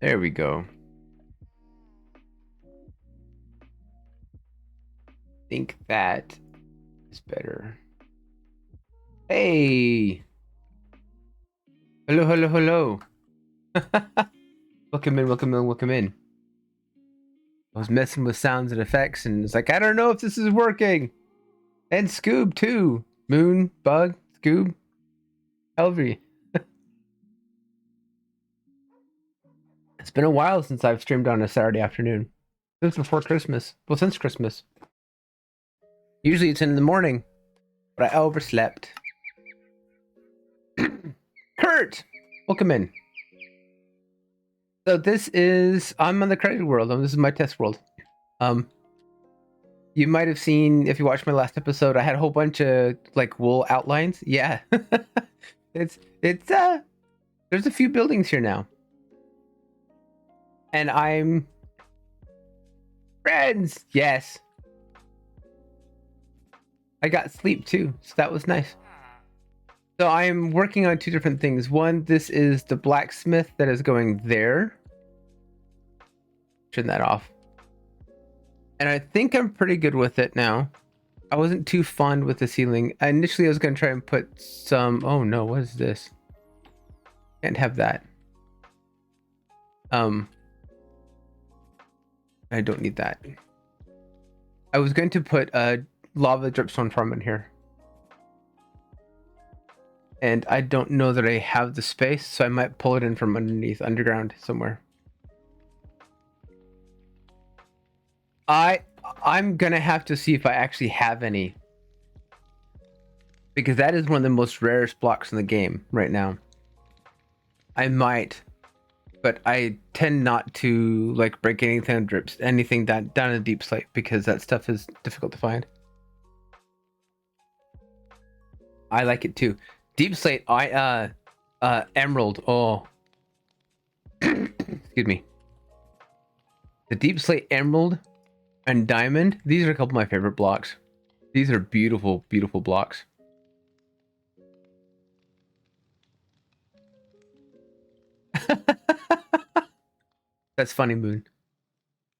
There we go. Think that is better. Hey! Hello, hello, hello. Welcome in, welcome in, welcome in. I was messing with sounds and effects and it's like, I don't know if this is working. And Scoob too. Moon, Bug, Scoob, Elvry. It's been a while since I've streamed on a Saturday afternoon. Since before Christmas. Well, since Christmas. Usually it's in the morning, but I overslept. Kurt! Welcome in. So this is, I'm on the creative world. This is my test world. You might have seen, if you watched my last episode, I had a whole bunch of like wool outlines. Yeah. it's there's a few buildings here now. And I'm friends. Yes. I got sleep too, so that was nice. So I'm working on two different things. One, this is the blacksmith that is going there. Turn that off. And I think I'm pretty good with it now. I wasn't too fond with the ceiling. Initially, I was going to try and put some... Oh no, what is this? Can't have that. I don't need that. I was going to put a lava dripstone farm in here. And I don't know that I have the space, so I might pull it in from underneath, underground somewhere. I'm gonna have to see if I actually have any. Because that is one of the most rarest blocks in the game right now. I might, but I tend not to like break anything down in the deep slate because that stuff is difficult to find. I like it too. Deep slate, emerald. Oh, excuse me. The deep slate, emerald, and diamond. These are a couple of my favorite blocks. These are beautiful, beautiful blocks. That's funny, Moon.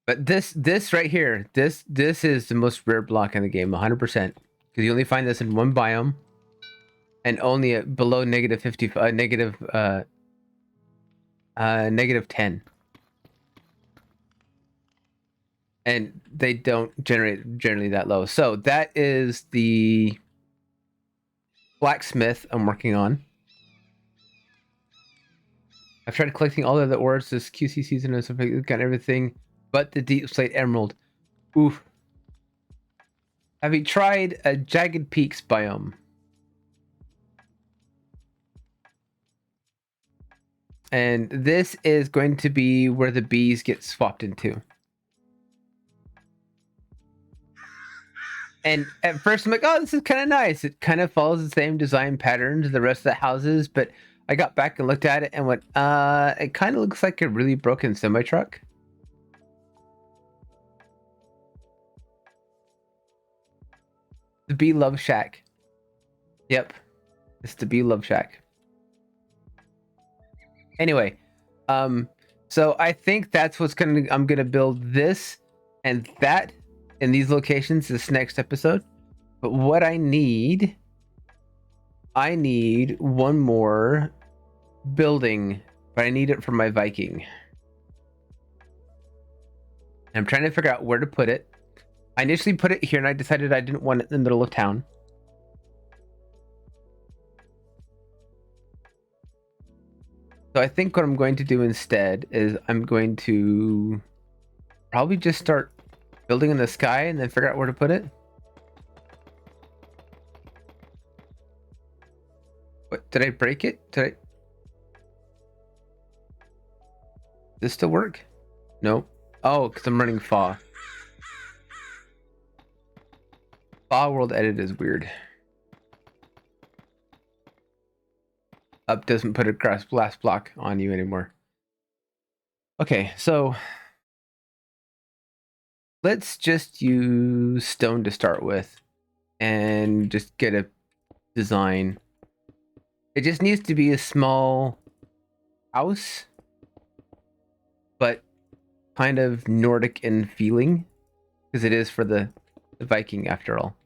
But this right here, this is the most rare block in the game, 100%. Because you only find this in one biome. And only at below negative 50, negative 10. And they don't generate generally that low. So that is the blacksmith I'm working on. I've tried collecting all of the ores this QC season and stuff like that, got everything but the deep slate emerald. Oof. Have you tried a jagged peaks biome? And this is going to be where the bees get swapped into. And at first I'm like, oh, this is kind of nice. It kind of follows the same design pattern as the rest of the houses, but I got back and looked at it and went, it kind of looks like a really broken semi-truck. The Bee Love Shack. Yep. It's the Bee Love Shack. Anyway, so I think that's what's I'm gonna build this and that in these locations this next episode. But what I need one more building, but I need it for my Viking. And I'm trying to figure out where to put it. I initially put it here and I decided I didn't want it in the middle of town. So I think what I'm going to do instead is I'm going to probably just start building in the sky and then figure out where to put it. What, did I break it? Does this still work? No. Oh, because I'm running FAW. FAW World Edit is weird. Up doesn't put a glass block on you anymore. Okay, so let's just use stone to start with and just get a design. It just needs to be a small house. but kind of Nordic in feeling, because it is for the Viking after all.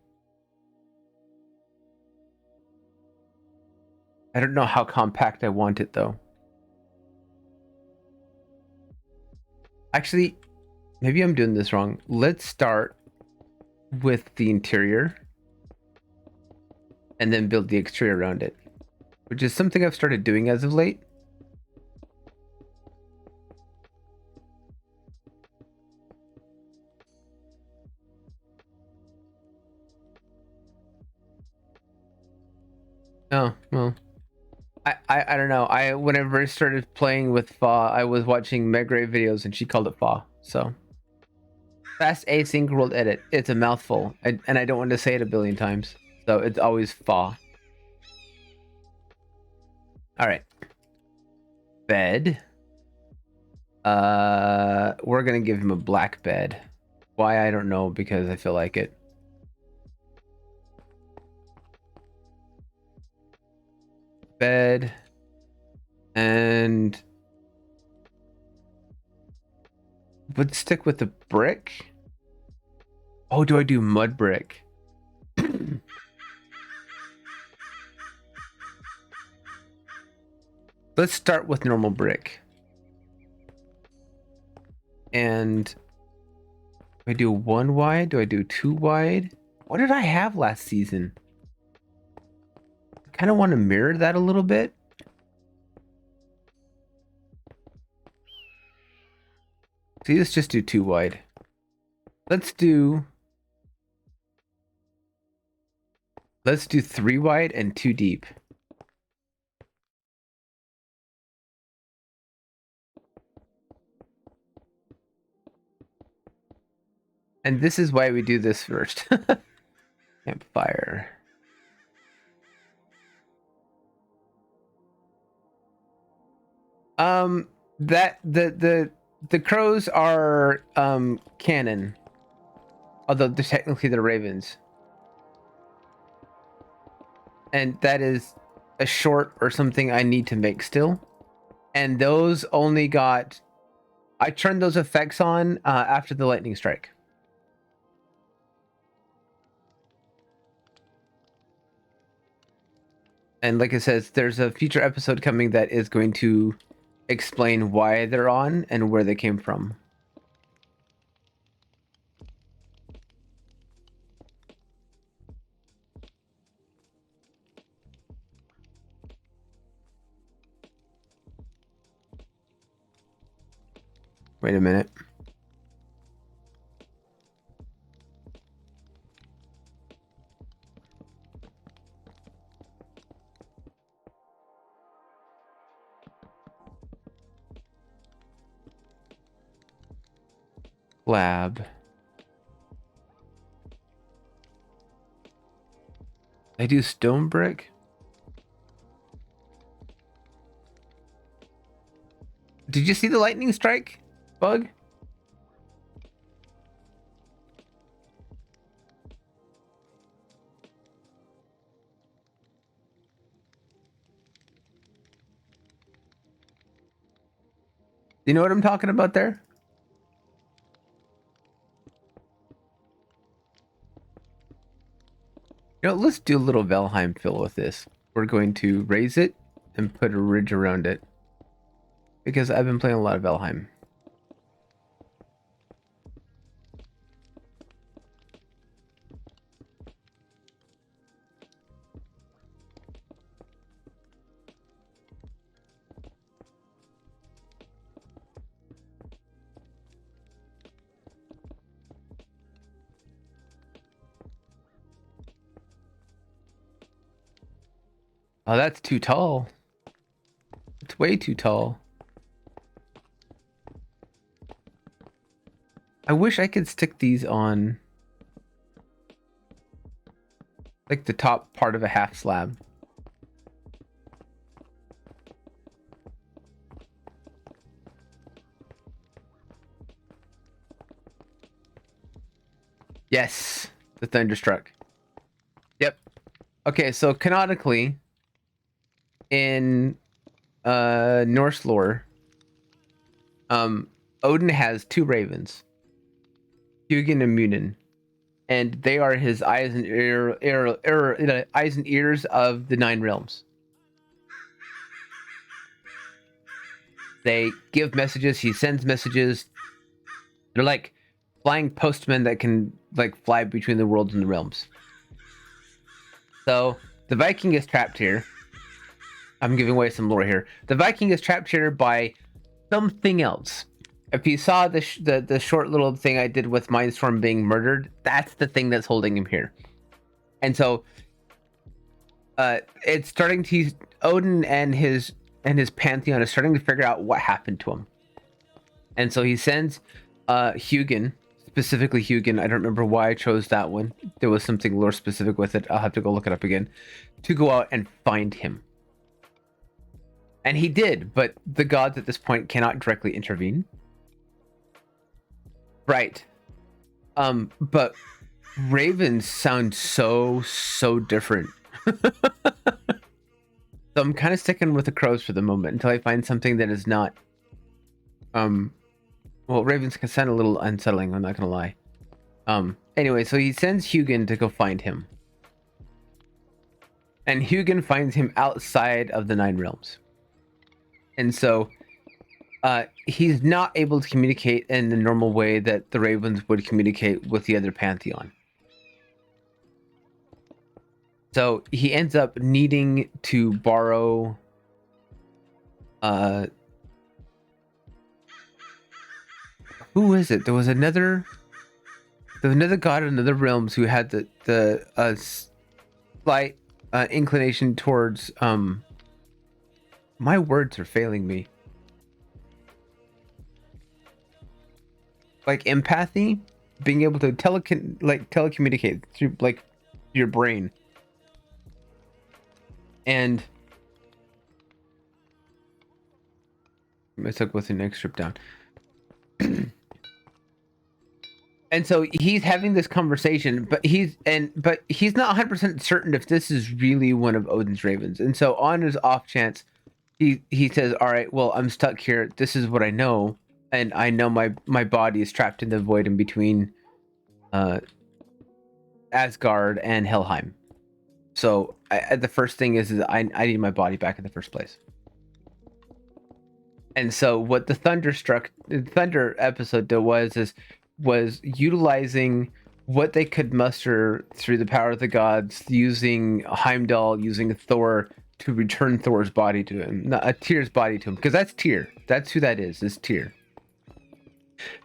I don't know how compact I want it though. Actually, maybe I'm doing this wrong. Let's start with the interior and then build the exterior around it, which is something I've started doing as of late. Oh, well. I don't know. Whenever I started playing with Fa, I was watching Megray videos and she called it Fa. So fast async world edit. It's a mouthful, and I don't want to say it a billion times. So it's always Fa. All right. Bed. We're gonna give him a black bed. Why I don't know, because I feel like it. Bed. And would stick with the brick. Oh, do I do mud brick? Let's start with normal brick. And do I do 1 wide? Do I do 2 wide? What did I have last season? I kind of want to mirror that a little bit. See, let's just do 2 wide. Let's do 3 wide and 2 deep. And this is why we do this first. Campfire. That the crows are canon. Although technically they're ravens. And that is a short or something I need to make still. And those only got, I turned those effects on after the lightning strike. And like it says, there's a future episode coming that is going to explain why they're on and where they came from. Wait a minute. Lab. I do stone brick. Did you see the lightning strike, Bug? You know what I'm talking about there? You know, let's do a little Valheim fill with this. We're going to raise it and put a ridge around it. Because I've been playing a lot of Valheim. Oh, that's too tall. It's way too tall. I wish I could stick these on like the top part of a half slab. Yes, the thunderstruck. Yep. Okay, so canonically in Norse lore, Odin has two ravens, Hugin and Munin, and they are his eyes and eyes and ears of the nine realms. They give messages. He sends messages. They're like flying postmen that can like fly between the worlds and the realms. So the Viking is trapped here. I'm giving away some lore here. The Viking is trapped here by something else. If you saw the short little thing I did with Mindstorm being murdered, that's the thing that's holding him here. And so it's starting to Odin and his pantheon is starting to figure out what happened to him. And so he sends Hugin, specifically Hugin. I don't remember why I chose that one. There was something lore specific with it. I'll have to go look it up again to go out and find him. And he did, but the gods at this point cannot directly intervene. Right. But ravens sound so different. So I'm kind of sticking with the crows for the moment until I find something that is not well, ravens can sound a little unsettling, I'm not gonna lie. Anyway, so he sends Hugin to go find him. And Hugin finds him outside of the nine realms. And so he's not able to communicate in the normal way that the ravens would communicate with the other pantheon. So he ends up needing to borrow who is it? There was another god in other realms who had the slight inclination towards my words are failing me. Like empathy, being able to telecommunicate through like your brain. And I took with the next strip down. And so he's having this conversation, but he's not 100% certain if this is really one of Odin's ravens. And so on his off chance, he says, "All right, well, I'm stuck here. This is what I know, and I know my body is trapped in the void in between Asgard and Helheim. So the first thing is I need my body back in the first place." And so what the Thunder episode was utilizing what they could muster through the power of the gods, using Heimdall, using Thor to return Thor's body to him, not Tyr's body to him, because that's Tyr. That's who that is Tyr.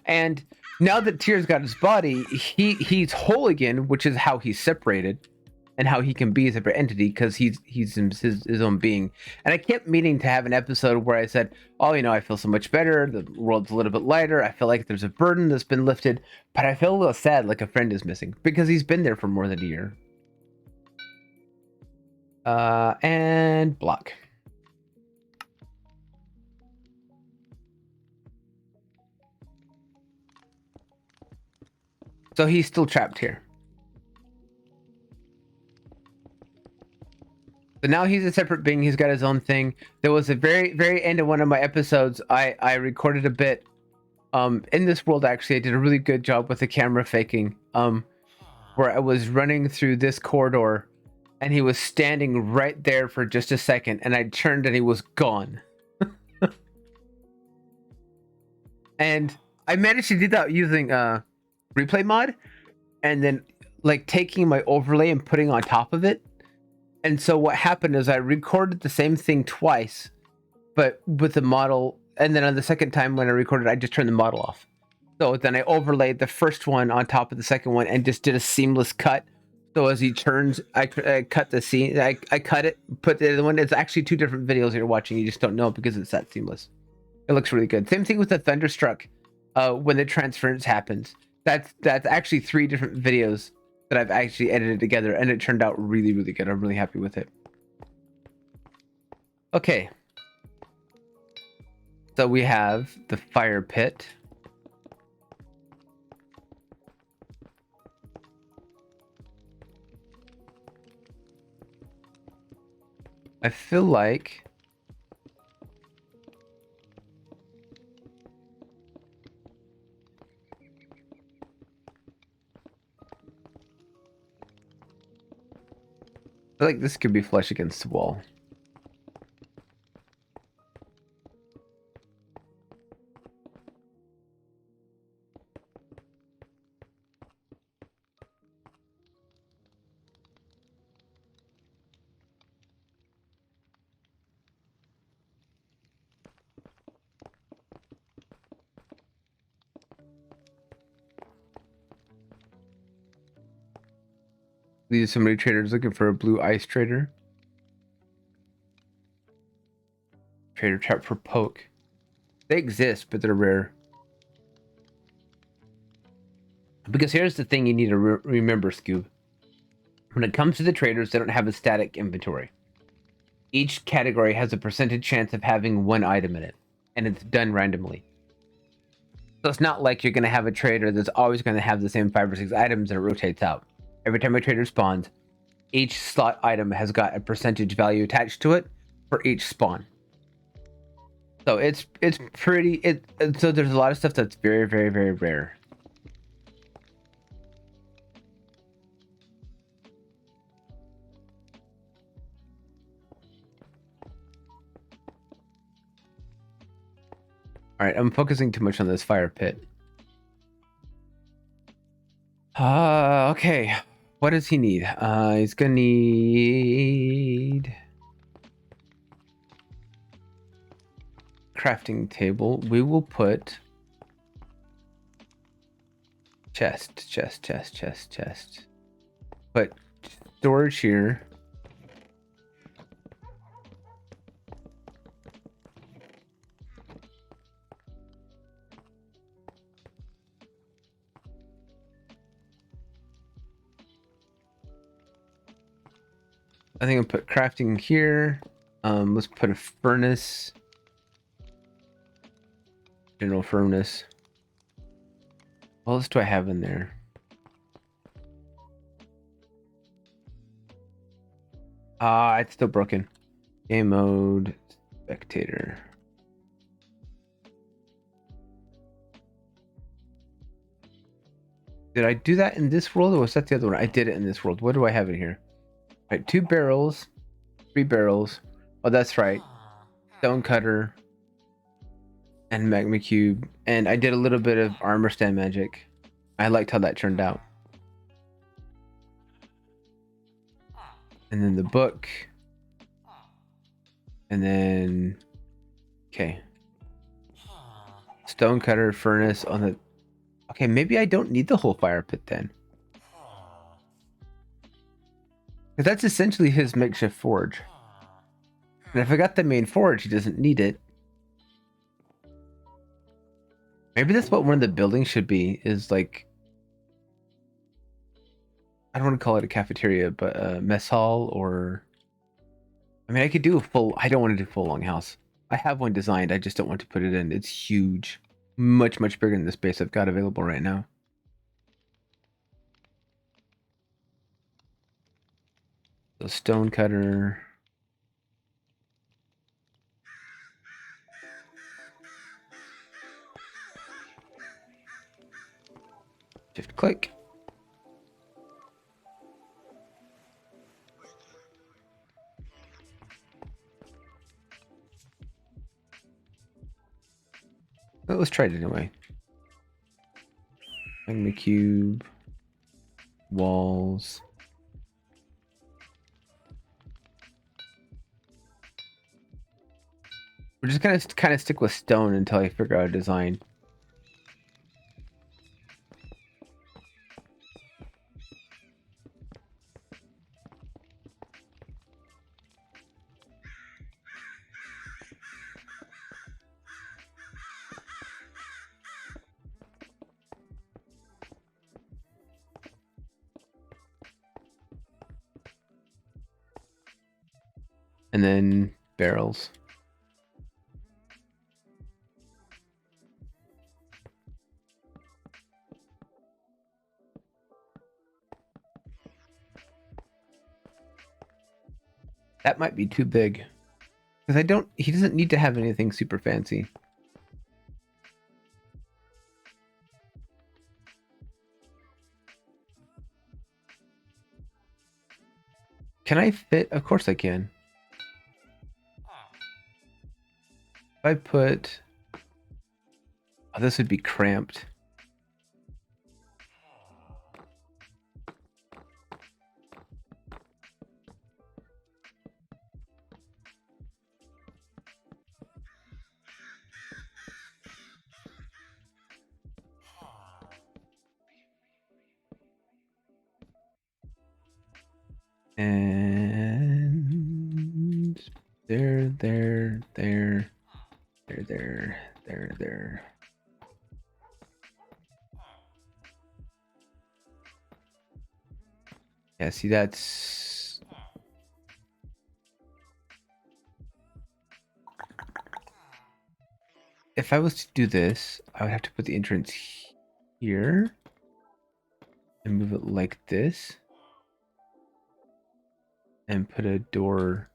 And now that Tyr's got his body, he's whole again, which is how he's separated and how he can be a separate entity, because he's his own being. And I kept meaning to have an episode where I said, oh, I feel so much better, the world's a little bit lighter, I feel like there's a burden that's been lifted, but I feel a little sad, like a friend is missing, because he's been there for more than a year. And block. So he's still trapped here. So now he's a separate being. He's got his own thing. There was a very end of one of my episodes. I recorded a bit. In this world, actually, I did a really good job with the camera faking. Where I was running through this corridor, and he was standing right there for just a second, and I turned and he was gone. And I managed to do that using replay mod, and then like taking my overlay and putting on top of it. And so what happened is I recorded the same thing twice, but with the model, and then on the second time when I recorded, I just turned the model off. So then I overlaid the first one on top of the second one and just did a seamless cut. So as he turns, I cut the scene, I cut it, put the other one. It's actually two different videos you're watching. You just don't know because it's that seamless. It looks really good. Same thing with the Thunderstruck. When the transference happens, that's actually three different videos that I've actually edited together, and it turned out really good. I'm really happy with it. Okay, so we have the fire pit. I feel like I feel like this could be flush against the wall. These are so many traders looking for a blue ice trader. Trader trap for poke. They exist, but they're rare. Because here's the thing you need to remember, Scoob. When it comes to the traders, they don't have a static inventory. Each category has a percentage chance of having one item in it, and it's done randomly. So it's not like you're going to have a trader that's always going to have the same 5 or 6 items and it rotates out. Every time a trader spawns, each slot item has got a percentage value attached to it for each spawn. So it's pretty so there's a lot of stuff that's very, very, very rare. All right, I'm focusing too much on this fire pit. Okay. What does he need? He's gonna need crafting table. We will put chest. Put storage here. I think I'll put crafting here. Let's put a furnace. General furnace. What else do I have in there? It's still broken. Game mode, spectator. Did I do that in this world or was that the other one? I did it in this world. What do I have in here? All right, 2 barrels, 3 barrels. Oh, that's right. Stone cutter and magma cube. And I did a little bit of armor stand magic. I liked how that turned out. And then the book. And then, okay. Stone cutter, furnace on the... Okay, maybe I don't need the whole fire pit then. Because that's essentially his makeshift forge. And if I got the main forge, he doesn't need it. Maybe that's what one of the buildings should be, is like... I don't want to call it a cafeteria, but a mess hall or... I mean, I could do a full... I don't want to do full longhouse. I have one designed, I just don't want to put it in. It's huge. Much, much bigger than the space I've got available right now. So stone cutter. Shift click. Well, let's try it anyway. Magma cube. Walls. We're just gonna kind of stick with stone until I figure out a design. And then barrels. That might be too big. Because he doesn't need to have anything super fancy. Can I fit? Of course I can. If I put... Oh, this would be cramped. And there. Yeah, see, that's... If I was to do this, I would have to put the entrance here and move it like this and put a door.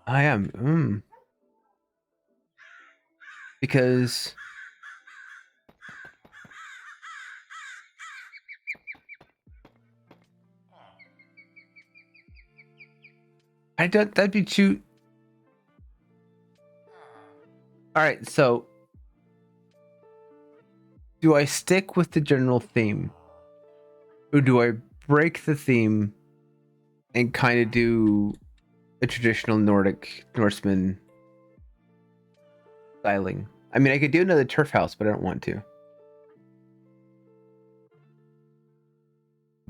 I am, because I don't, that'd be too... All right, so do I stick with the general theme, or do I break the theme and kind of do a traditional Norseman styling? I mean, I could do another turf house, but I don't want to.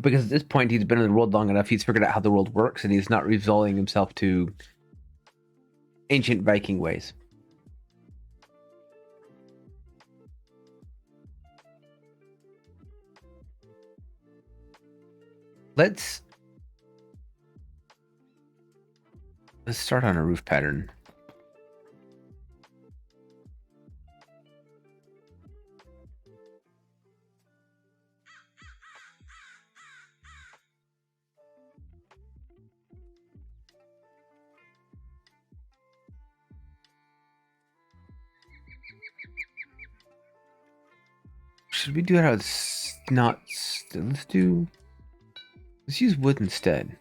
Because at this point, he's been in the world long enough, he's figured out how the world works, and he's not resolving himself to ancient Viking ways. Let's start on a roof pattern. Should we do it out of not... Let's use wood instead.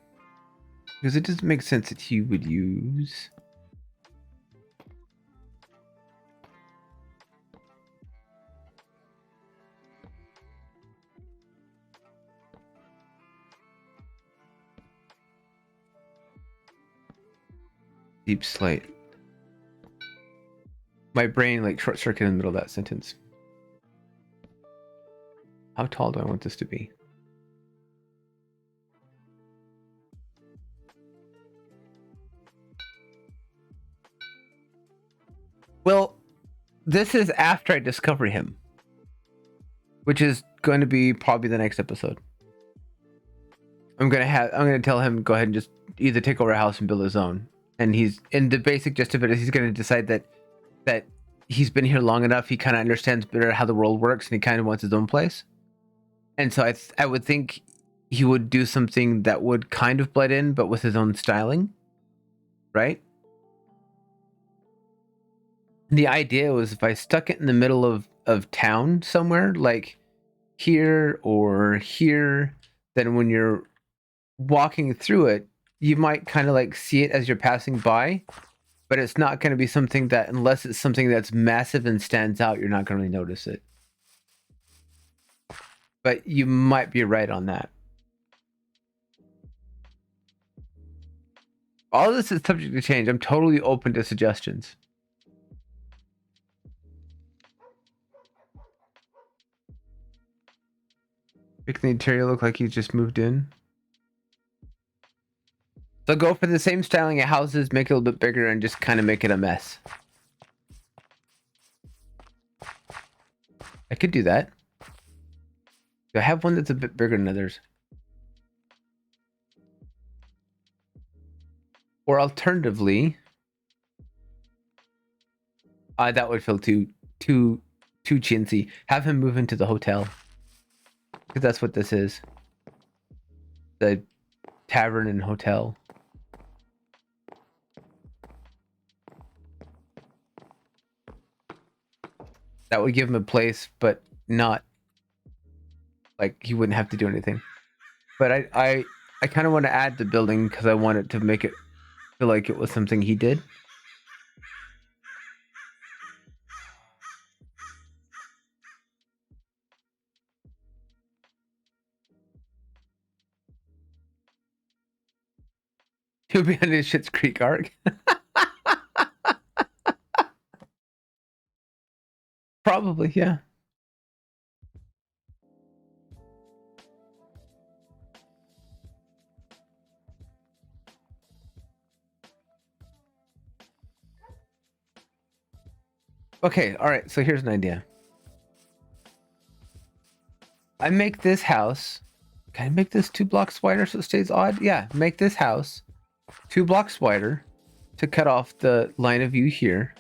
Because it doesn't make sense that he would use... deep slate. My brain like short circuit in the middle of that sentence. How tall do I want this to be? Well, this is after I discover him, which is going to be probably the next episode. I'm gonna tell him go ahead and just either take over a house and build his own. And he's in the basic gist of it is he's gonna decide that he's been here long enough, he kind of understands better how the world works, and he kind of wants his own place. And so I would think he would do something that would kind of blend in, but with his own styling, right? The idea was if I stuck it in the middle of town somewhere, like here or here, then when you're walking through it, you might kind of like see it as you're passing by, but it's not going to be something that, unless it's something that's massive and stands out, you're not going to really notice it. But you might be right on that. All of this is subject to change. I'm totally open to suggestions. Make the interior look like he's just moved in. So go for the same styling of houses, make it a little bit bigger, and just kind of make it a mess. I could do that. Do I have one that's a bit bigger than others? Or alternatively, that would feel too chintzy. Have him move into the hotel, because that's what this is. The tavern and hotel. That would give him a place, but not like he wouldn't have to do anything. But I kind of want to add the building because I want it to make it feel like it was something he did. He'll be on his Schitt's Creek arc. Probably, yeah. Okay, all right. So here's an idea. I make this house. Can I make this 2 blocks wider so it stays odd? Yeah, make this house 2 blocks wider to cut off the line of view here.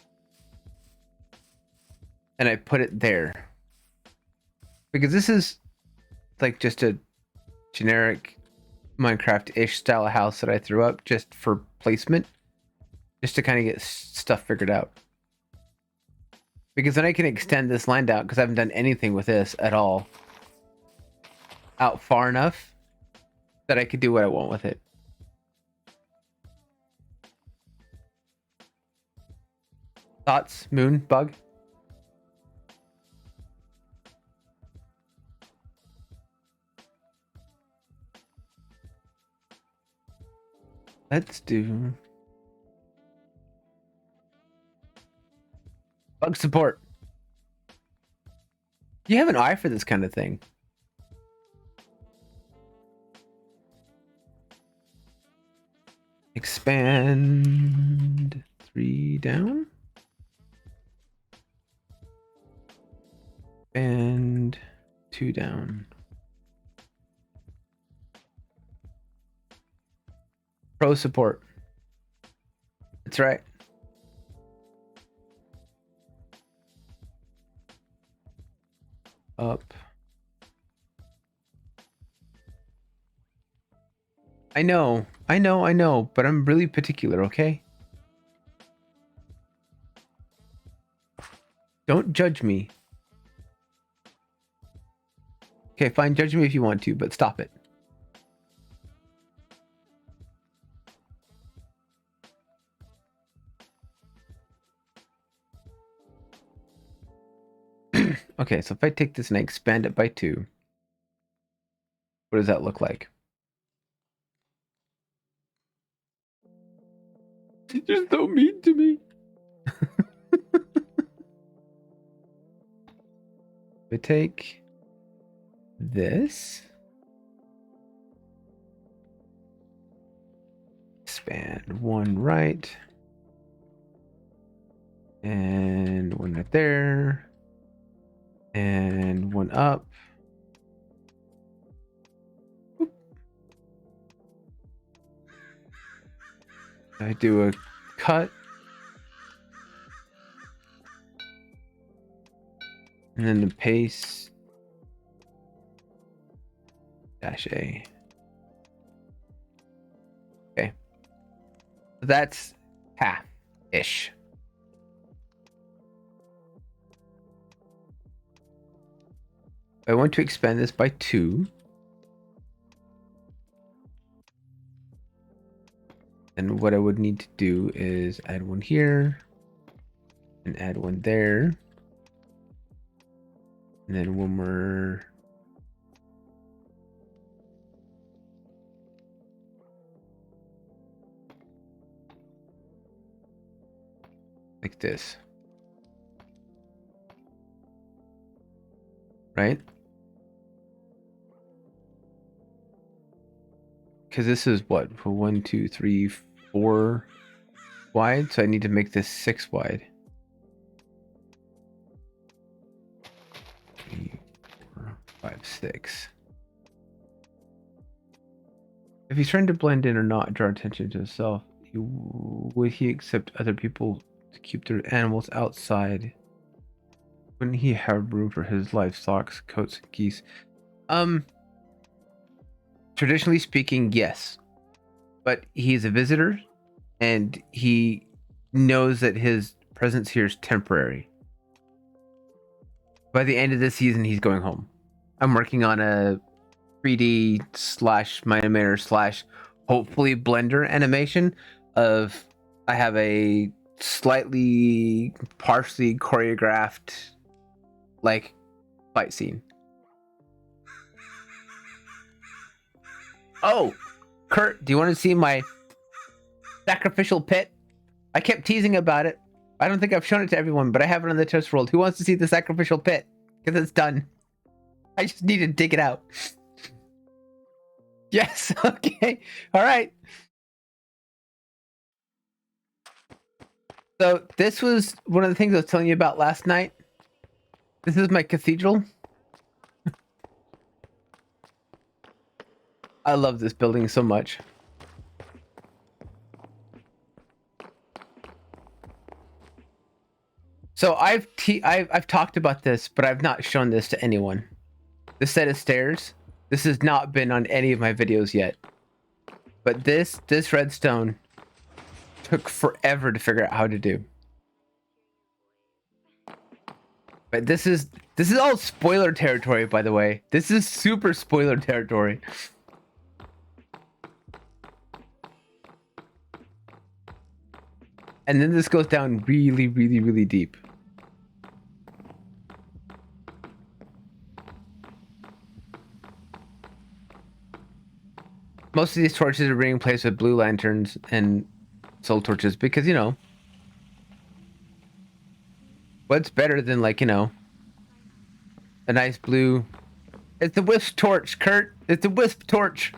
And I put it there. Because this is like just a generic Minecraft-ish style of house that I threw up just for placement. Just to kind of get stuff figured out. Because then I can extend this line out because I haven't done anything with this at all. Out far enough that I could do what I want with it. Thoughts, Moon, Bug? Let's do bug support. You have an eye for this kind of thing. Expand 3 down. And 2 down. Pro support. That's right. Up. I know, but I'm really particular, okay? Don't judge me. Okay, fine, judge me if you want to, but stop it. Okay, so if I take this and I expand it by 2, what does that look like? You're so mean to me. I take this, expand 1 right, and 1 right there, and 1 up. Oop. I do a cut, and then the paste -A. Okay, so that's half-ish. I want to expand this by 2. And what I would need to do is add 1 here and add 1 there. And then 1 more. Like this. Right? Because this is what? For 1, 2, 3, 4 wide. So I need to make this 6 wide. 3, 4, 5, 6. If he's trying to blend in or not draw attention to himself, would he accept other people to keep their animals outside? Wouldn't he have room for his livestock, goats, and geese? Traditionally speaking, yes. But he's a visitor, and he knows that his presence here is temporary. By the end of this season, he's going home. I'm working on a 3D slash animator slash hopefully Blender animation of I have a slightly partially choreographed like fight scene. Oh, Kurt, do you want to see my sacrificial pit? I kept teasing about it. I don't think I've shown it to everyone, but I have it on the test world. Who wants to see the sacrificial pit? Because it's done. I just need to dig it out. Yes, okay. All right. So this was one of the things I was telling you about last night. This is my cathedral. I love this building so much. So I've talked about this, but I've not shown this to anyone. This set of stairs, this has not been on any of my videos yet. But this redstone took forever to figure out how to do. But this is all spoiler territory, by the way. This is super spoiler territory. And then this goes down really, really, really deep. Most of these torches are being replaced with blue lanterns and soul torches because, you know, what's better than, like, you know, a nice blue... It's the wisp torch, Kurt. It's a wisp torch.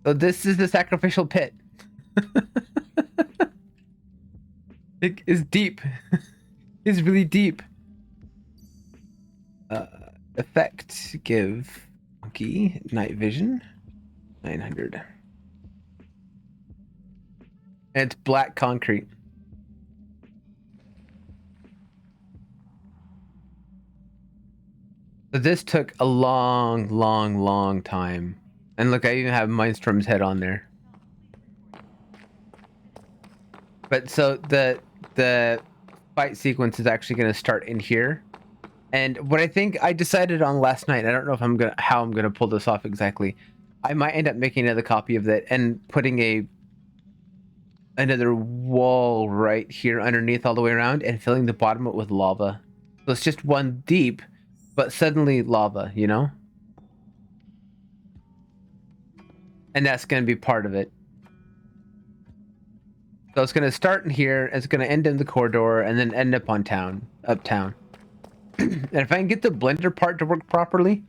So this is the sacrificial pit. It is deep. It's really deep. Effect, give monkey night vision 900. And it's black concrete. So this took a long, long, long time. And look, I even have Mindstorm's head on there. But so the fight sequence is actually going to start in here. And what I think I decided on last night, I don't know if how I'm gonna pull this off exactly. I might end up making another copy of that and putting another wall right here underneath all the way around and filling the bottom of it with lava. So it's just one deep, but suddenly lava, you know? And that's gonna be part of it. So it's gonna start in here, it's gonna end in the corridor, and then end up uptown. And if I can get the Blender part to work properly,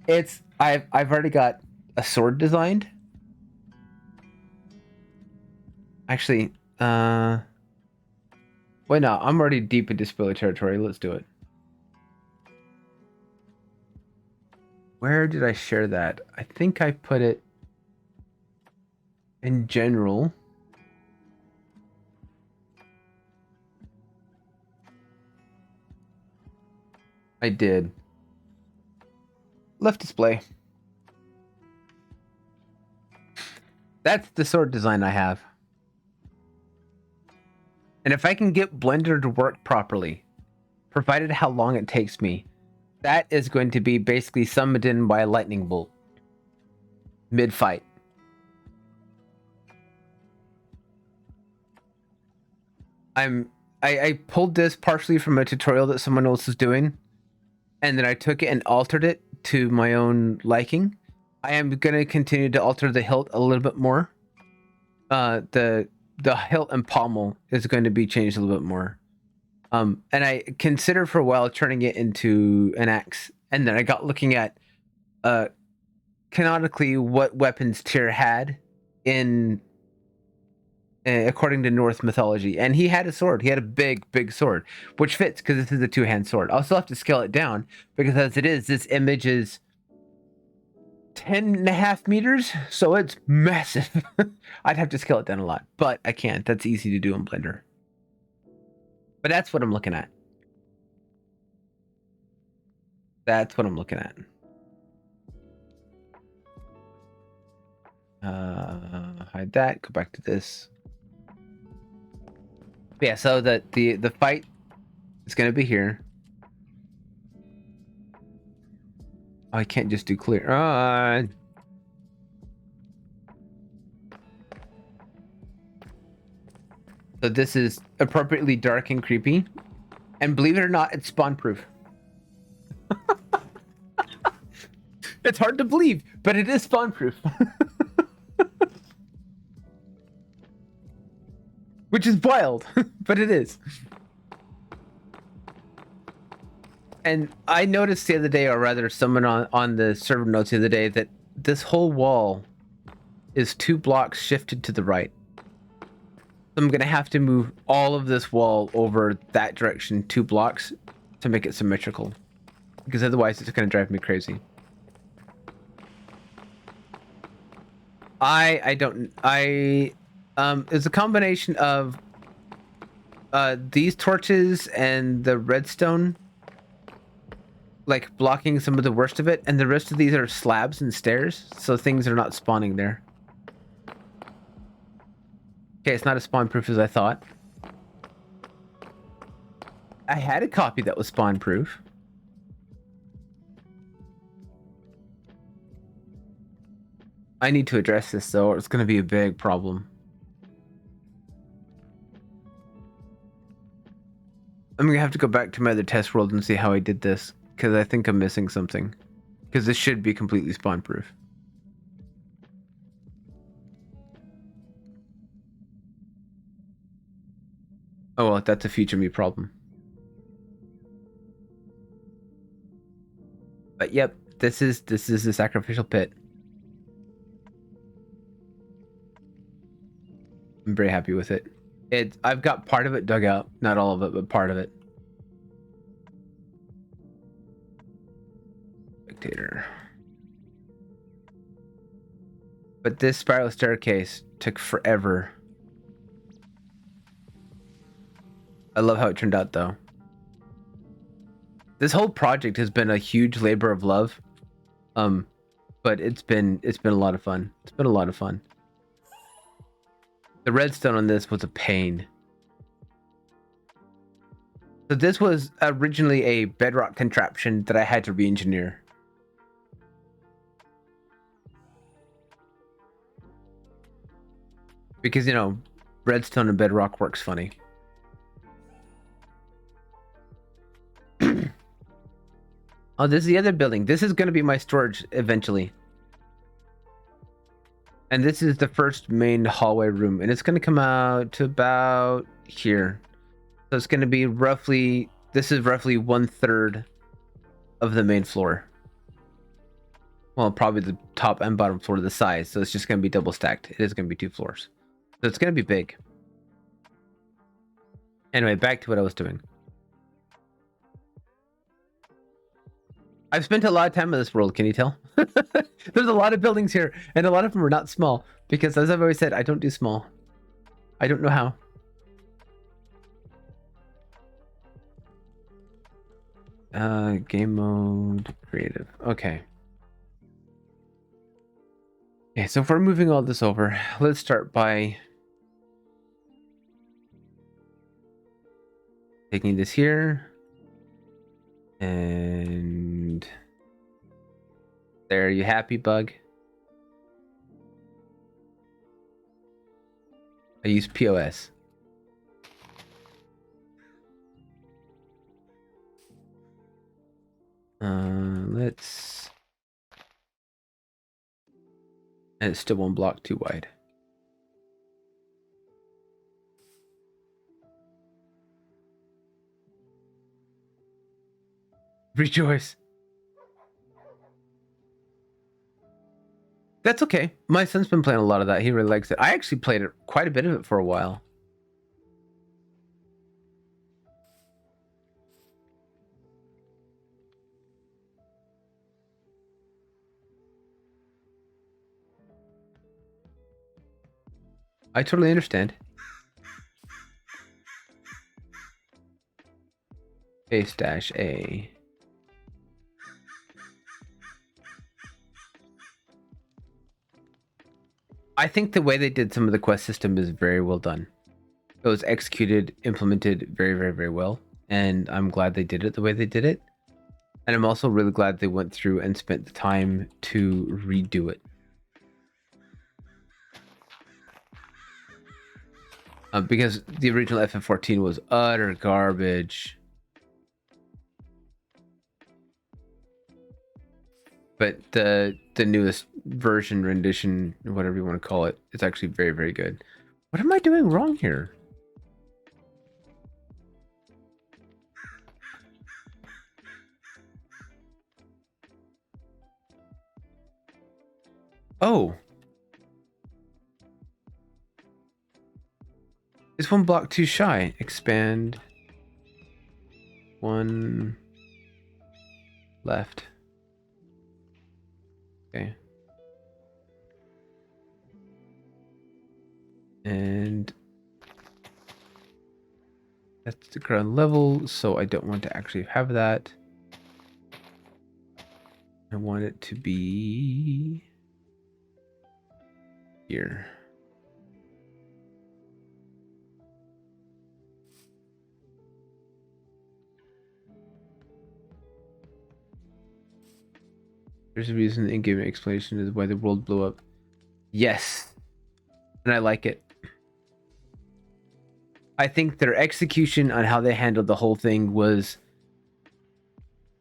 I've already got a sword designed. Actually, wait, no, I'm already deep into spoiler territory. Let's do it. Where did I share that? I think I put it in general. I did. Left display. That's the sword design I have. And if I can get Blender to work properly, provided how long it takes me, that is going to be basically summoned in by a lightning bolt. Mid-fight. I pulled this partially from a tutorial that someone else was doing. And then I took it and altered it to my own liking. I am going to continue to alter the hilt a little bit more. The hilt and pommel is going to be changed a little bit more. And I considered for a while turning it into an axe. And then I got looking at canonically what weapons Tyr had in according to Norse mythology, and he had a sword. He had a big sword, which fits because this is a two-hand sword. I'll still have to scale it down because as it is, this image is 10.5 meters, so it's massive. I'd have to scale it down a lot, but I can't. That's easy to do in Blender. But that's what I'm looking at. That's what I'm looking at. Hide that. Go back to this. Yeah. So the fight is gonna be here. Oh, I can't just do clear. So this is appropriately dark and creepy. And believe it or not, it's spawn proof. It's hard to believe, but it is spawn proof. Which is wild, but it is. And I noticed the other day, or rather someone on the server notes the other day, that this whole wall is 2 blocks shifted to the right. So I'm going to have to move all of this wall over that direction 2 blocks to make it symmetrical. Because otherwise it's going to drive me crazy. It's a combination of these torches and the redstone, like blocking some of the worst of it, and the rest of these are slabs and stairs, so things are not spawning there. Okay, it's not as spawn proof as I thought. I had a copy that was spawn proof. I need to address this though, or it's going to be a big problem. I'm going to have to go back to my other test world and see how I did this, because I think I'm missing something. Because this should be completely spawn proof. Oh well, that's a future me problem. But yep, this is the sacrificial pit. I'm very happy with it. I've got part of it dug out, not all of it, but part of it. Spectator. But this spiral staircase took forever. I love how it turned out though. This whole project has been a huge labor of love. But it's been a lot of fun. It's been a lot of fun. The redstone on this was a pain. So this was originally a bedrock contraption that I had to re-engineer. Because, you know, redstone and bedrock works funny. Oh, this is the other building. This is going to be my storage eventually. And this is the first main hallway room. And it's going to come out to about here. So it's going to be roughly... This is roughly 1/3 of the main floor. Well, probably the top and bottom floor of the size. So it's just going to be double stacked. It is going to be 2 floors. So it's going to be big. Anyway, back to what I was doing. I've spent a lot of time in this world, can you tell? There's a lot of buildings here, and a lot of them are not small, because as I've always said, I don't do small. I don't know how. Game mode, creative. Okay. Okay, so if we're moving all this over, let's start by taking this here. And there, you happy, bug? I use POS. Let's... And it's still 1 block too wide. Rejoice. That's okay. My son's been playing a lot of that. He really likes it. I actually played it, quite a bit of it for a while. I totally understand. A-A. I think the way they did some of the quest system is very well done. It was executed, implemented very, very, very well. And I'm glad they did it the way they did it. And I'm also really glad they went through and spent the time to redo it. Because the original FF14 was utter garbage. But the newest version, rendition, whatever you want to call it, is actually very, very good. What am I doing wrong here? Oh. Is one block too shy? Expand. One left. Okay. And that's the ground level, so I don't want to actually have that. I want it to be here. There's a reason the in-game explanation is why the world blew up. Yes. And I like it. I think their execution on how they handled the whole thing was,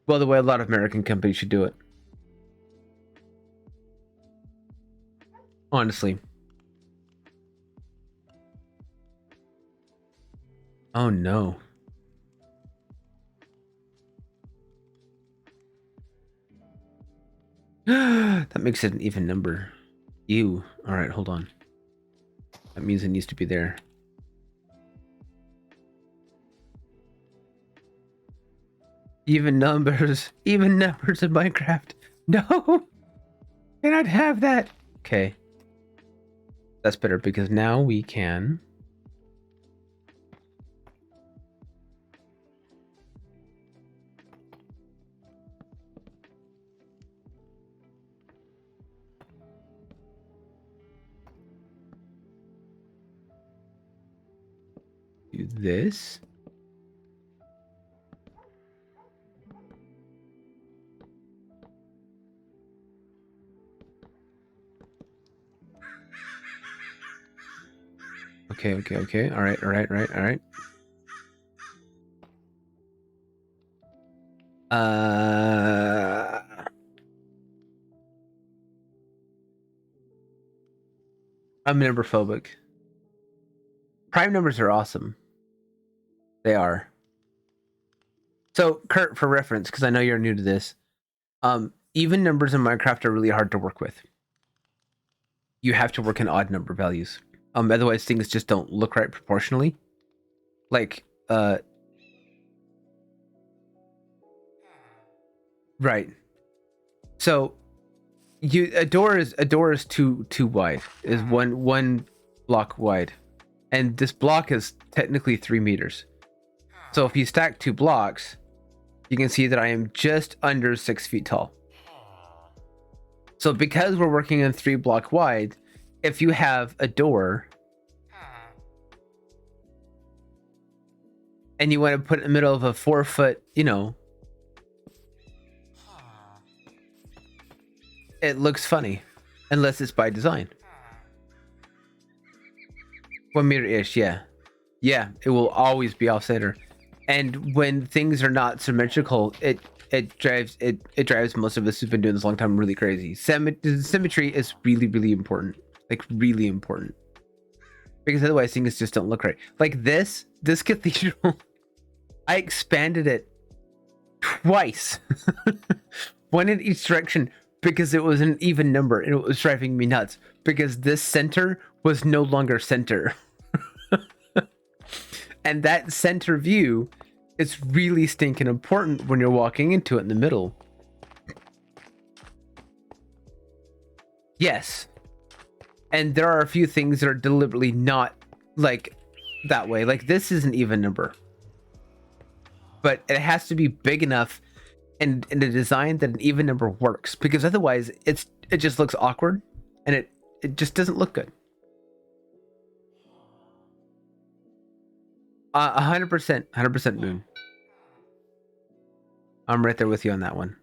well, the way a lot of American companies should do it. Honestly. Oh no. That makes it an even number. Ew. Alright, hold on. That means it needs to be there. Even numbers in Minecraft. No! Cannot have that. Okay. That's better because now we can do this. Okay. All right. I'm number phobic. Prime numbers are awesome. They are. So, Kurt, for reference, because I know you're new to this, even numbers in Minecraft are really hard to work with. You have to work in odd number values. Otherwise things just don't look right proportionally. Like, right. So a door is too wide. Is one block wide. And this block is technically 3 meters. So if you stack 2 blocks, you can see that I am just under 6 feet tall. So because we're working in 3 block wide, if you have a door and you want to put it in the middle of a 4 foot, it looks funny unless it's by design. 1 meter ish, yeah. Yeah, it will always be off center. And when things are not symmetrical, it drives most of us who've been doing this a long time really crazy. Symmetry is really important. Like really important. Because otherwise things just don't look right. Like this cathedral, I expanded it twice. One in each direction because it was an even number and it was driving me nuts because this center was no longer center. And that center view is really stinking important when you're walking into it in the middle. Yes. And there are a few things that are deliberately not like that way. Like this is an even number. But it has to be big enough and in a design that an even number works. Because otherwise it just looks awkward and It just doesn't look good. 100%, 100% Moon. I'm right there with you on that one.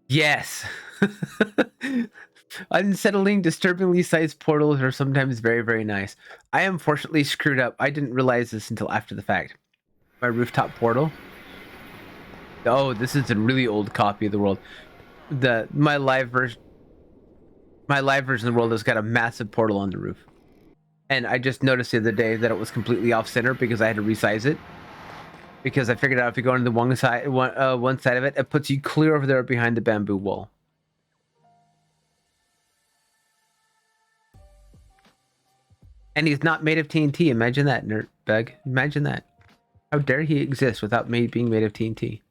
Yes. Unsettling, disturbingly sized portals are sometimes very, very nice. I unfortunately screwed up. I didn't realize this until after the fact. My rooftop portal. Oh, this is a really old copy of the world. My live version of the world has got a massive portal on the roof. And I just noticed the other day that it was completely off center because I had to resize it. Because I figured out if you go on the one side of it, it puts you clear over there behind the bamboo wall. And he's not made of TNT. Imagine that, Nerdbag. Imagine that. How dare he exist without being made of TNT?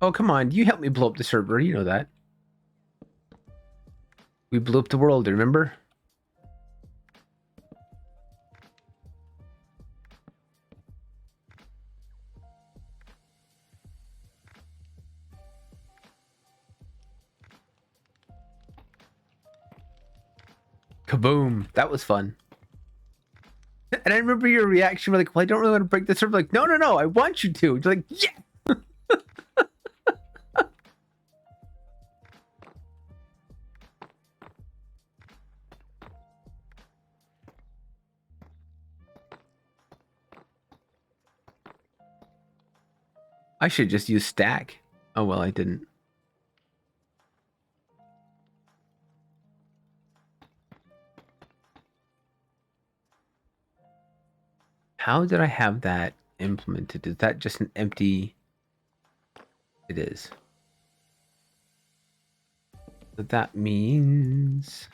Oh, come on. You helped me blow up the server. You know that. We blew up the world, remember? Kaboom. That was fun. And I remember your reaction. We're like, well, I don't really want to break the server. Like, no, I want you to. You're like, yeah. I should just use stack. Oh, well, I didn't. How did I have that implemented? Is that just an empty? It is. So that means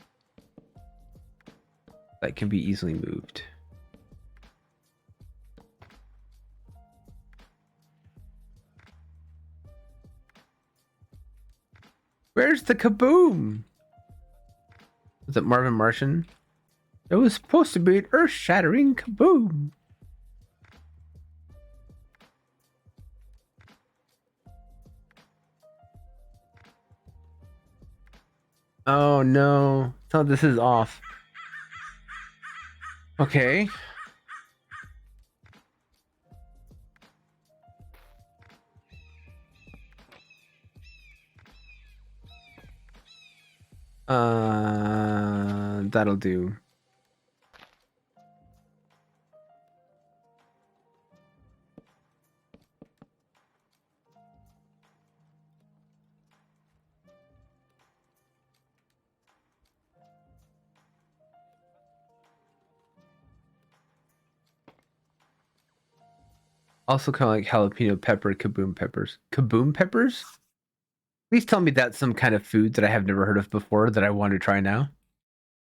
that can be easily moved. Where's the kaboom? Was it Marvin Martian? It was supposed to be an earth-shattering kaboom. Oh no. So this is off. Okay. That'll do. Also kind of like jalapeno pepper, kaboom peppers. Kaboom peppers? Please tell me that's some kind of food that I have never heard of before that I want to try now.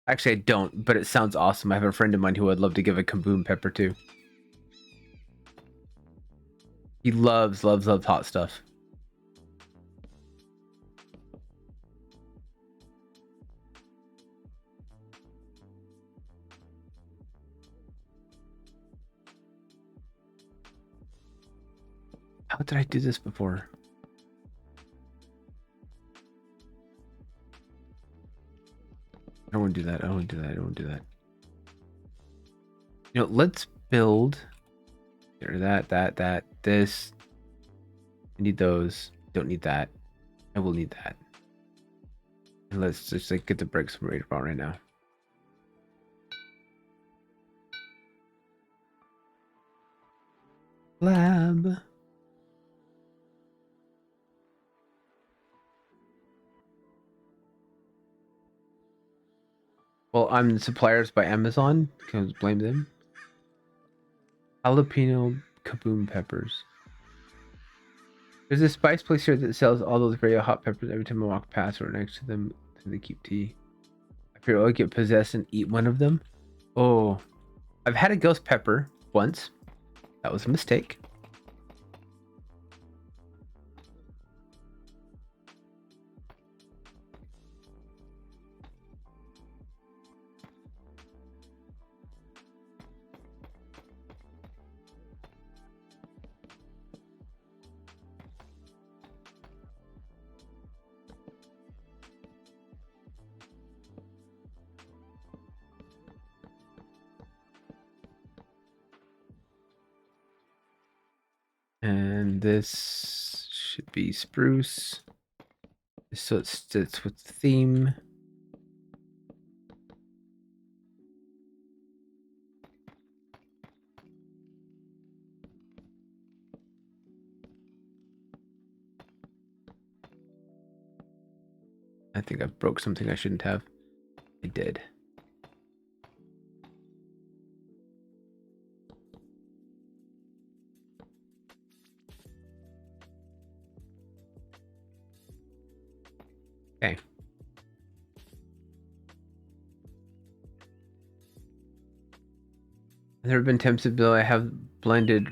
Actually, I don't, but it sounds awesome. I have a friend of mine who I'd love to give a kaboom pepper to. He loves hot stuff. How did I do this before? I don't want to do that. I don't want to do that. I don't want to do that. You know, let's build here, that, this. I need those. Don't need that. I will need that. And let's just like get the bricks ready to right now. Lab. Well, I'm suppliers by Amazon. Can I blame them? Jalapeno kaboom peppers. There's a spice place here that sells all those very hot peppers. Every time I walk past or next to them, they keep tea. I fear I'll get possessed and eat one of them. Oh, I've had a ghost pepper once. That was a mistake. And this should be spruce. So it sits with the theme. I think I broke something I shouldn't have. I did. Okay. I've never been tempted, though. I have blended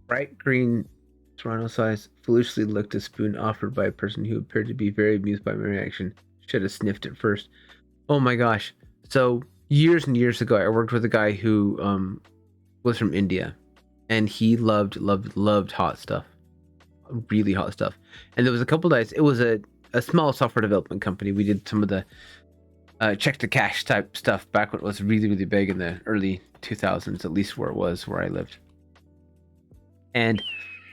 bright green Toronto size, foolishly licked a spoon offered by a person who appeared to be very amused by my reaction. Should have sniffed it first. Oh my gosh. So years and years ago, I worked with a guy who was from India, and he loved hot stuff, really hot stuff. And there was a couple days. It was a small software development company. We did some of the check to cash type stuff back when it was really big in the early 2000s, at least where it was where I lived. And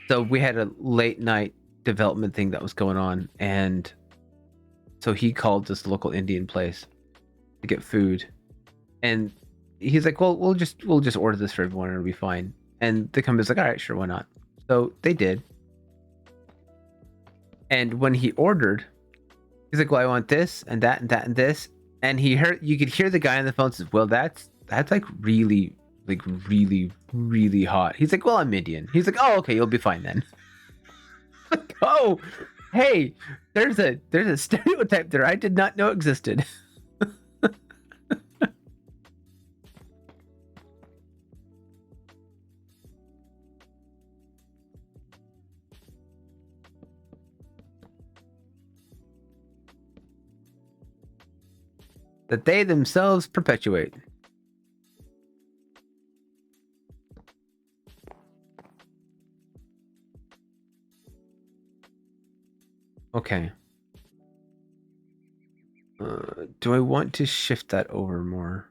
so we had a late night development thing that was going on, and so he called this local Indian place to get food, and he's like, "Well, we'll just order this for everyone, and it'll be fine." And the company's like, "All right, sure, why not?" So they did. And when he ordered, he's like, "Well, I want this and that and that and this," and you could hear the guy on the phone says, "Well, that's like really hot." He's like, "Well, I'm Indian." He's like, "Oh, okay, you'll be fine then." Like, oh, hey, there's a stereotype there I did not know existed. That they themselves perpetuate. Okay. Do I want to shift that over more?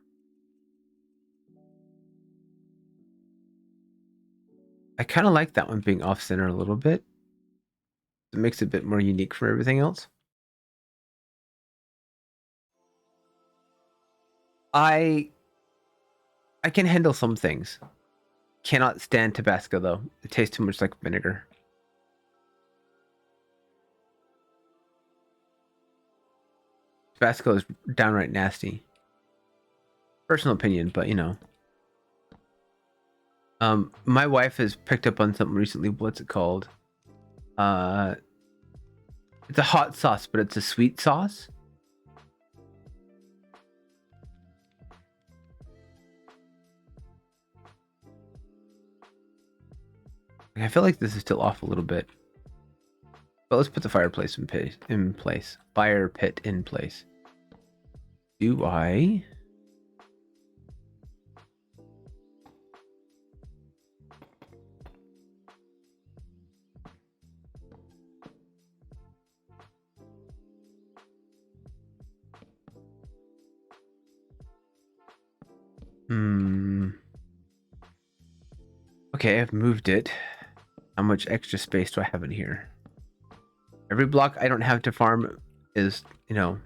I kind of like that one being off center a little bit. It makes it a bit more unique from everything else. I can handle some things. Cannot stand Tabasco though. It tastes too much like vinegar. Tabasco is downright nasty. Personal opinion, but you know. My wife has picked up on something recently. What's it called? It's a hot sauce, but it's a sweet sauce. I feel like this is still off a little bit. But let's put the fireplace in place. Fire pit in place. Do I? Okay, I've moved it. How much extra space do I have in here? Every block I don't have to farm is, you know,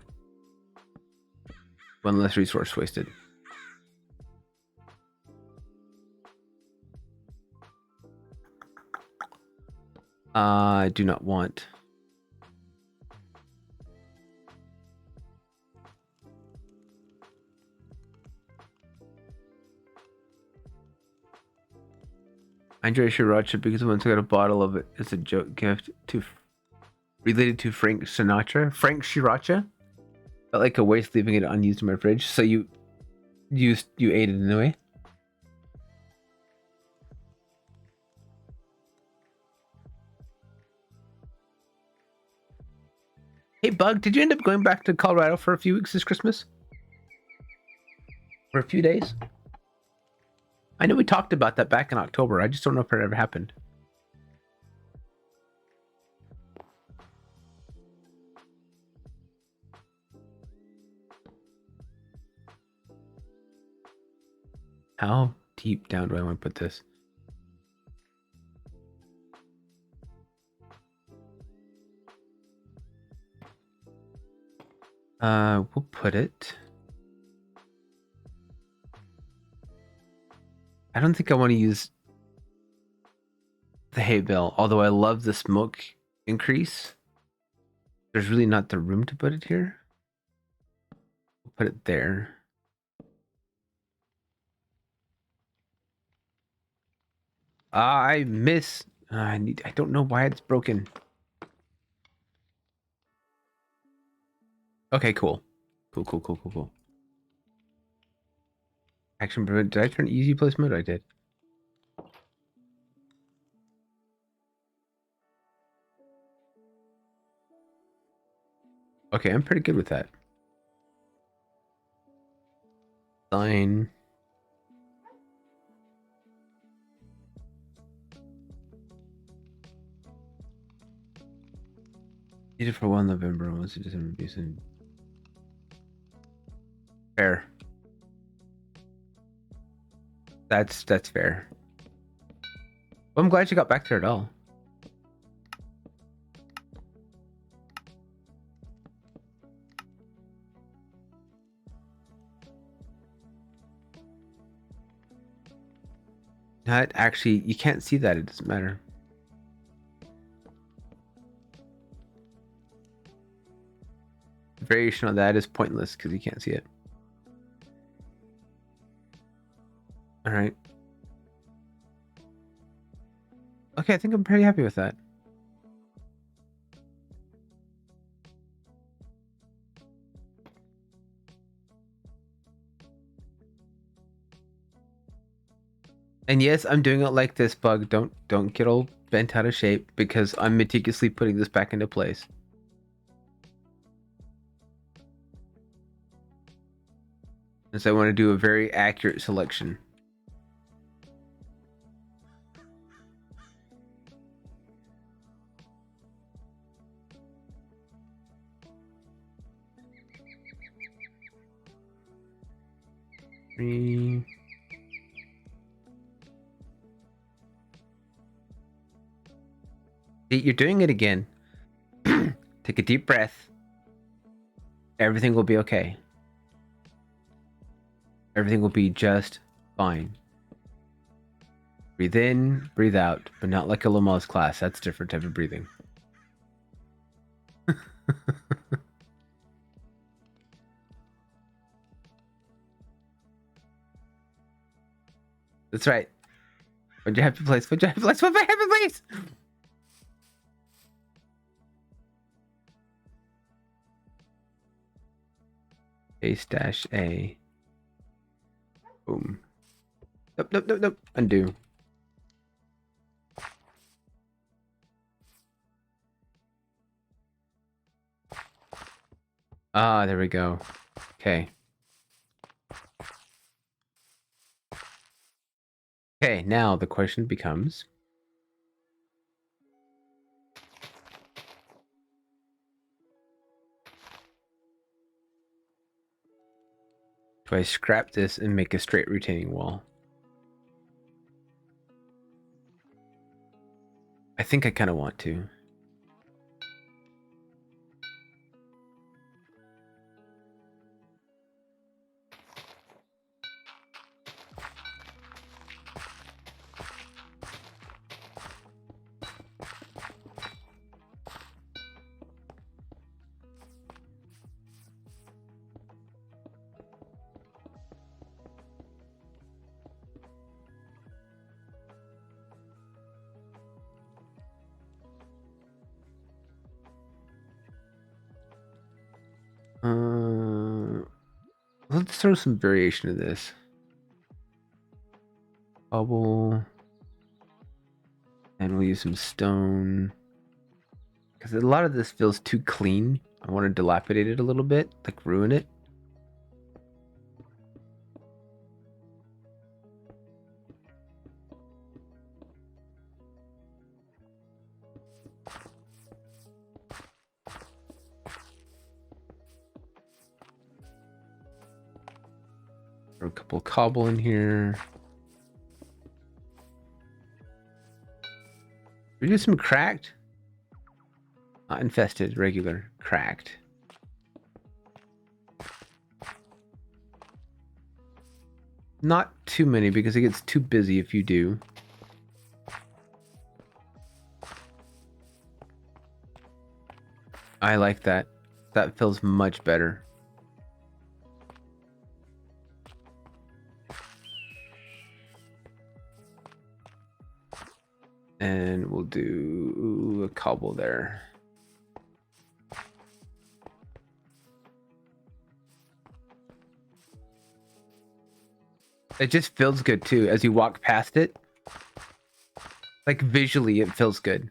one less resource wasted. I do not want. Andre Sriracha because once I got a bottle of it as a joke gift to related to Frank Sinatra. Frank Sriracha. Felt like a waste leaving it unused in my fridge. So you ate it anyway. Hey, Bug, did you end up going back to Colorado for a few weeks this Christmas? For a few days? I know we talked about that back in October. I just don't know if it ever happened. How deep down do I want to put this? We'll put it. I don't think I want to use the hay bale, although I love the smoke increase. There's really not the room to put it here. We'll put it there. I miss. I don't know why it's broken. Okay, cool. Cool. Action prevent. Did I turn easy place mode? I did. Okay, I'm pretty good with that. Sign. Needed for 1 November. Once it doesn't be soon. Fair. That's fair. Well, I'm glad you got back there at all. Not actually, you can't see that. It doesn't matter. The variation on that is pointless because you can't see it. All right. Okay, I think I'm pretty happy with that. And yes, I'm doing it like this, Bug. Don't get all bent out of shape because I'm meticulously putting this back into place. And so I want to do a very accurate selection. Three. See, you're doing it again. Take a deep breath. Everything will be okay. Everything will be just fine. Breathe in, breathe out, but not like a Lamaze class. That's a different type of breathing. That's right. What'd you have to place? What'd you have to place? What'd you have to place? A-A. Boom. Nope. Undo. Ah, there we go. Okay. Okay, now the question becomes... do I scrap this and make a straight retaining wall? I think I kind of want to. Let's throw some variation in this. Bubble. And we'll use some stone. because a lot of this feels too clean. I want to dilapidate it a little bit, like ruin it. Throw a couple cobble in here. We do some cracked. Not infested, regular, cracked. Not too many because it gets too busy if you do. I like that. That feels much better. And we'll do a cobble there. It just feels good too as you walk past it. Like visually, it feels good.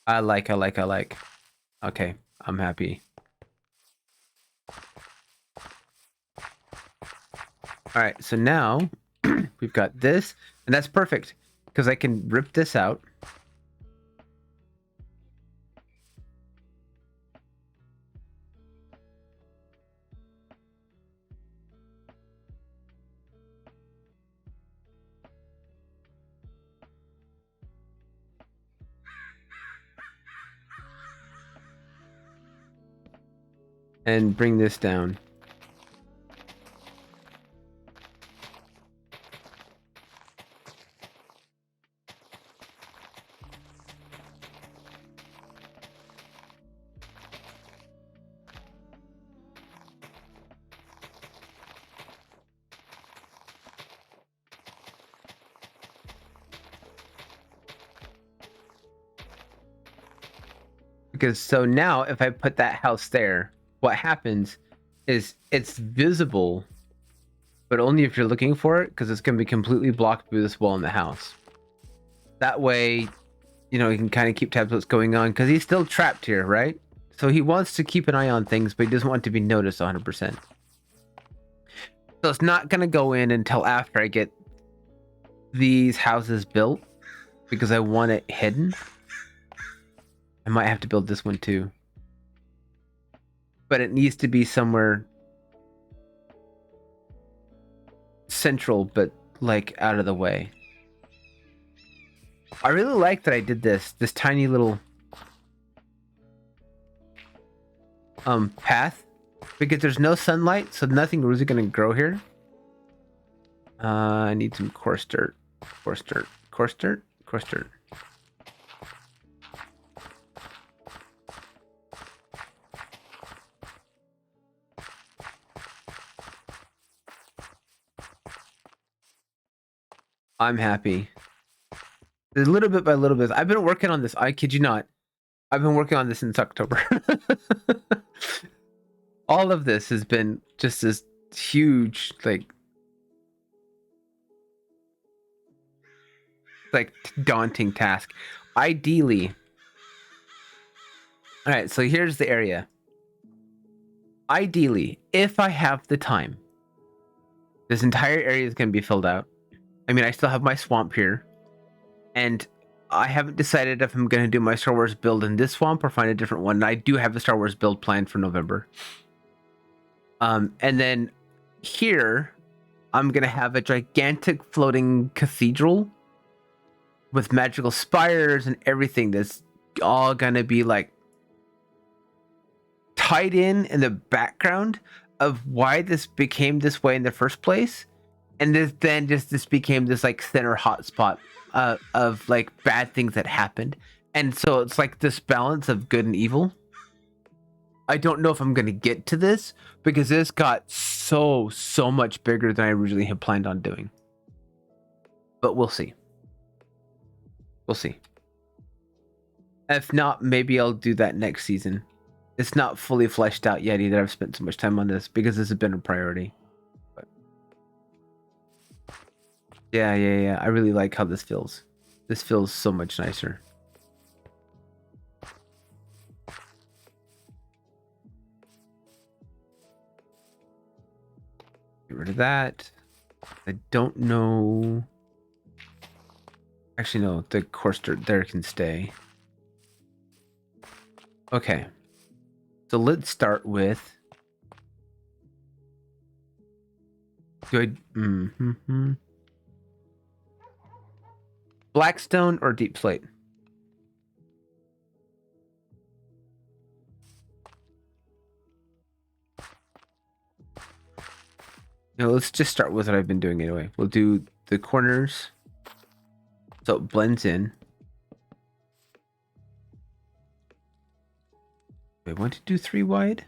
I like. Okay, I'm happy. All right, so now we've got this, and that's perfect because I can rip this out. And bring this down. Because so now if I put that house there, what happens is it's visible, but only if you're looking for it, because it's going to be completely blocked by this wall in the house. That way, you know, you can kind of keep tabs on what's going on, because he's still trapped here, right? So he wants to keep an eye on things, but he doesn't want it to be noticed 100%. So it's not going to go in until after I get these houses built, because I want it hidden. I might have to build this one too. But it needs to be somewhere central, but like out of the way. I really like that I did this tiny little path, because there's no sunlight, so nothing really gonna grow here. I need some coarse dirt. Coarse dirt. Coarse dirt. Coarse dirt. I'm happy. A little bit by little bit. I've been working on this. I kid you not. I've been working on this since October. All of this has been just this huge, like daunting task. Ideally. All right, so here's the area. Ideally, if I have the time, this entire area is going to be filled out. I mean, I still have my swamp here. And I haven't decided if I'm going to do my Star Wars build in this swamp or find a different one. I do have a Star Wars build planned for November. And then here, I'm going to have a gigantic floating cathedral with magical spires and everything that's all going to be like tied in the background of why this became this way in the first place. And this became this like center hotspot of like bad things that happened. And so it's like this balance of good and evil. I don't know if I'm going to get to this because this got so much bigger than I originally had planned on doing. But we'll see. We'll see. If not, maybe I'll do that next season. It's not fully fleshed out yet either. I've spent so much time on this because this has been a priority. But yeah. I really like how this feels. This feels so much nicer. Get rid of that. I don't know. Actually, no, the course there can stay. Okay. So let's start with. Do I. Blackstone or deep slate? No, let's just start with what I've been doing anyway. We'll do the corners so it blends in. Do I want to do 3 wide?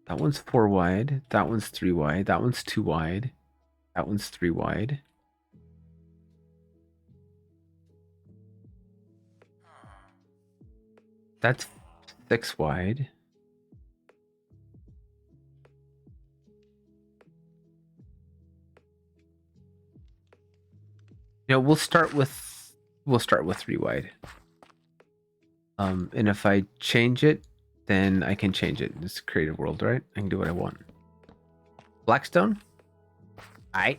That one's 4 wide. That one's 3 wide. That one's 2 wide. That one's 3 wide. That's 6 wide. We'll start with 3 wide. And if I change it, then I can change it. It's a creative world, right? I can do what I want. Blackstone? Aight.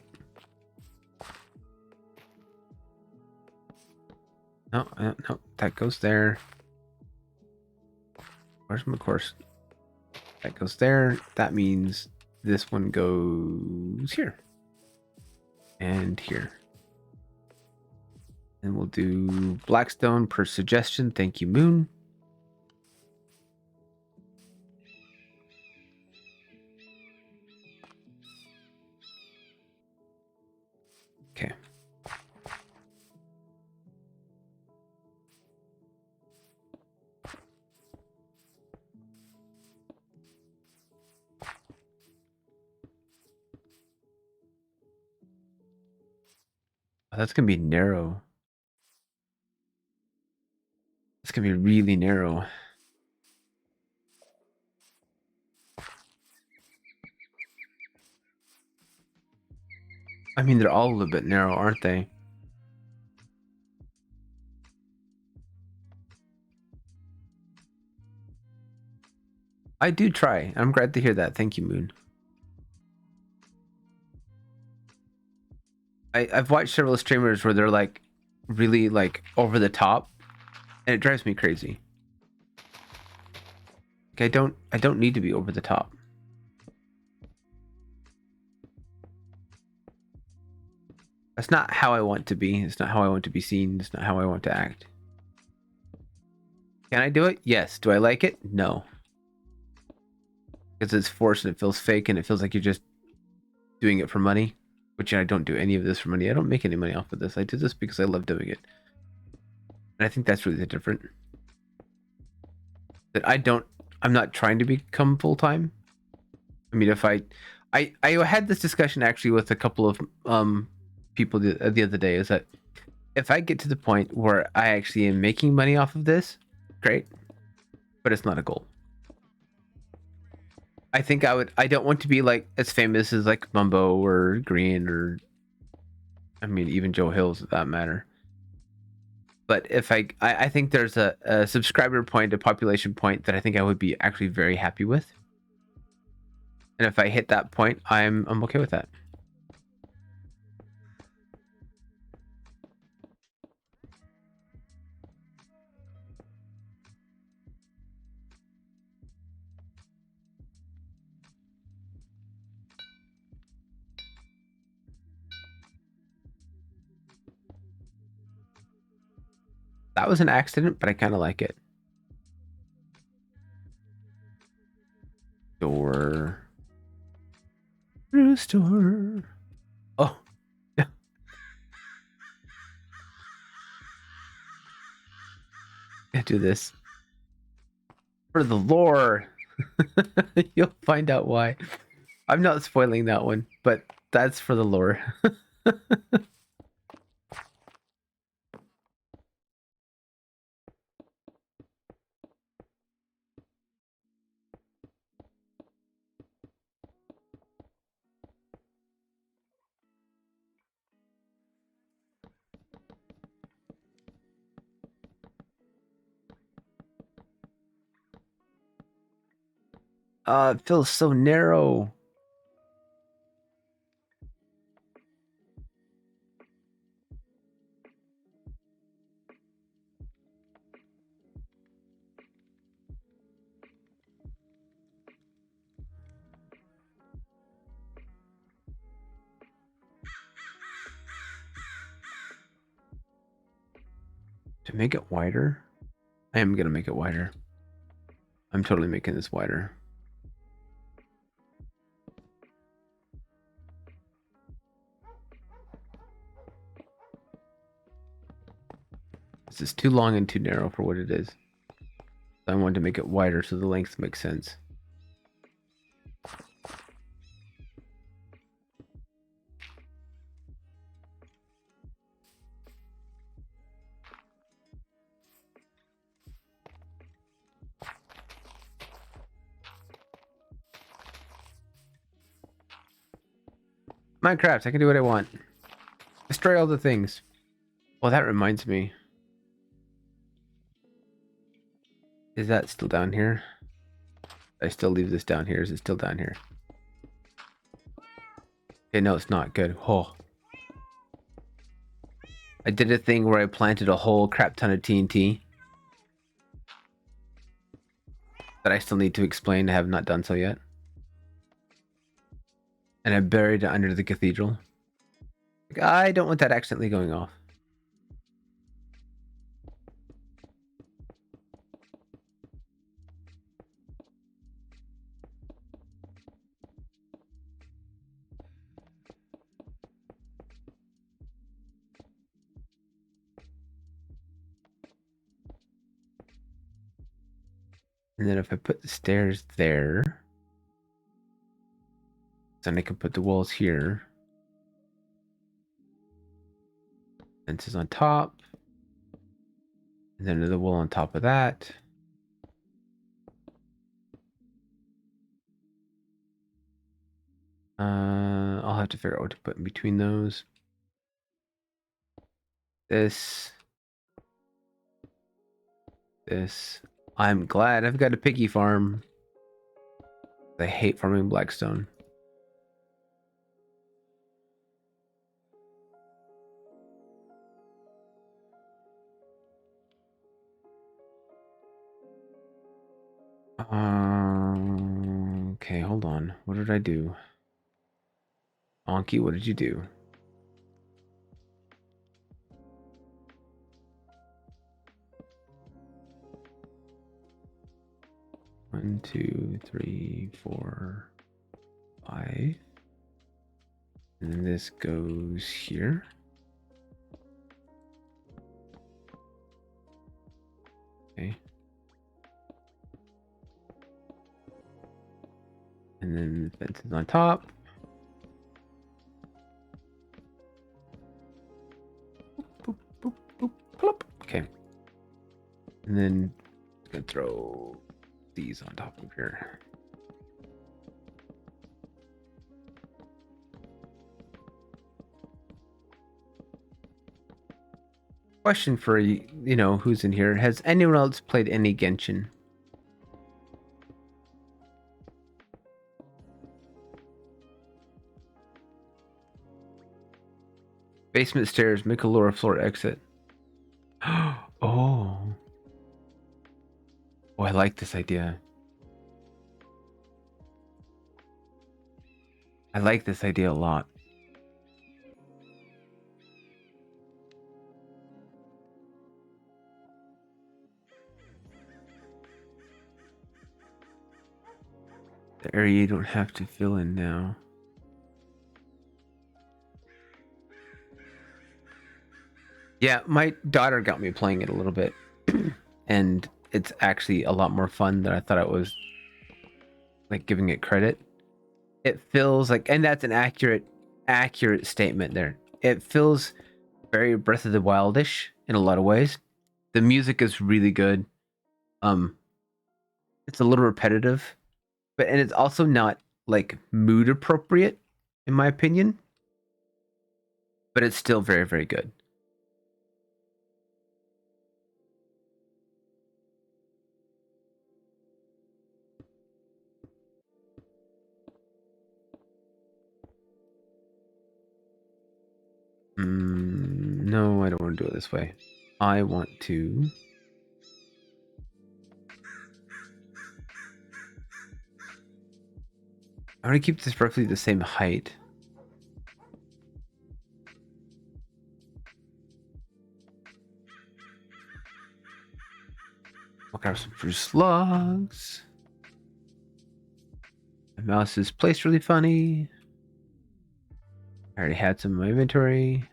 No, that goes there. Where's my course? That goes there. That means this one goes here. And here. And we'll do Blackstone per suggestion. Thank you, Moon. Okay. Oh, that's going to be narrow. It's going to be really narrow. I mean, they're all a little bit narrow, aren't they? I do try. I'm glad to hear that. Thank you, Moon. I've watched several streamers where they're like really like over the top, and it drives me crazy. Like, I don't need to be over the top. That's not how I want to be. It's not how I want to be seen. It's not how I want to act. Can I do it? Yes. Do I like it? No. Because it's forced and it feels fake and it feels like you're just doing it for money, which I don't do any of this for money. I don't make any money off of this. I do this because I love doing it. And I think that's really the difference. That I'm not trying to become full-time. I mean, if I had this discussion actually with a couple of people the other day, is that if I get to the point where I actually am making money off of this, great, but it's not a goal. I think I don't want to be like as famous as like Mumbo or Green or, I mean, even Joe Hills, for that matter. But if I think there's a subscriber point, a population point that I think I would be actually very happy with. And if I hit that point, I'm okay with that. That was an accident, but I kind of like it. Door. Rooster. Oh. Yeah. I do this. For the lore. You'll find out why. I'm not spoiling that one, but that's for the lore. It feels so narrow. To make it wider? I am gonna make it wider. I'm totally making this wider. This is too long and too narrow for what it is. I wanted to make it wider so the length makes sense. Minecraft, I can do what I want. Destroy all the things. Well, that reminds me. Is that still down here? I still leave this down here. Is it still down here? Okay, no, it's not. Good. Oh. I did a thing where I planted a whole crap ton of TNT that I still need to explain. I have not done so yet. And I buried it under the cathedral. Like, I don't want that accidentally going off. And then if I put the stairs there, then I can put the walls here. Fences on top. And then another wall on top of that. I'll have to figure out what to put in between those. This. I'm glad I've got a piggy farm. I hate farming blackstone. Okay, hold on. What did I do? Anki, what did you do? One, two, three, four, five. And then this goes here. Okay. And then the fence is on top. Boop, boop, boop, plop. Okay. And then I'm gonna throw these on top of here. Question for who's in here. Has anyone else played any Genshin? Basement stairs, make a lower floor exit. Oh, I like this idea. I like this idea a lot. The area you don't have to fill in now. Yeah, my daughter got me playing it a little bit. And it's actually a lot more fun than I thought it was, like, giving it credit. It feels like, and that's an accurate statement there. It feels very Breath of the Wildish in a lot of ways. The music is really good. It's a little repetitive, and it's also not like mood appropriate, in my opinion. But it's still very, very good. No, I don't want to do it this way. I want to... I'm going to keep this roughly the same height. I'll grab some spruce logs. My mouse is placed really funny. I already had some in my inventory.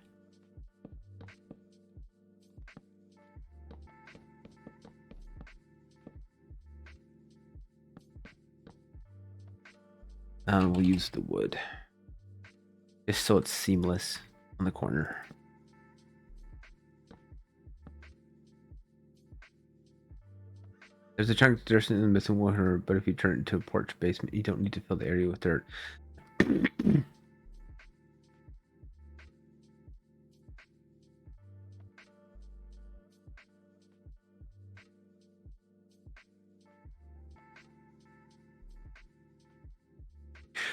We'll use the wood. Just so it's seamless on the corner. There's a chunk of dirt in the missing water, but if you turn it into a porch basement, you don't need to fill the area with dirt.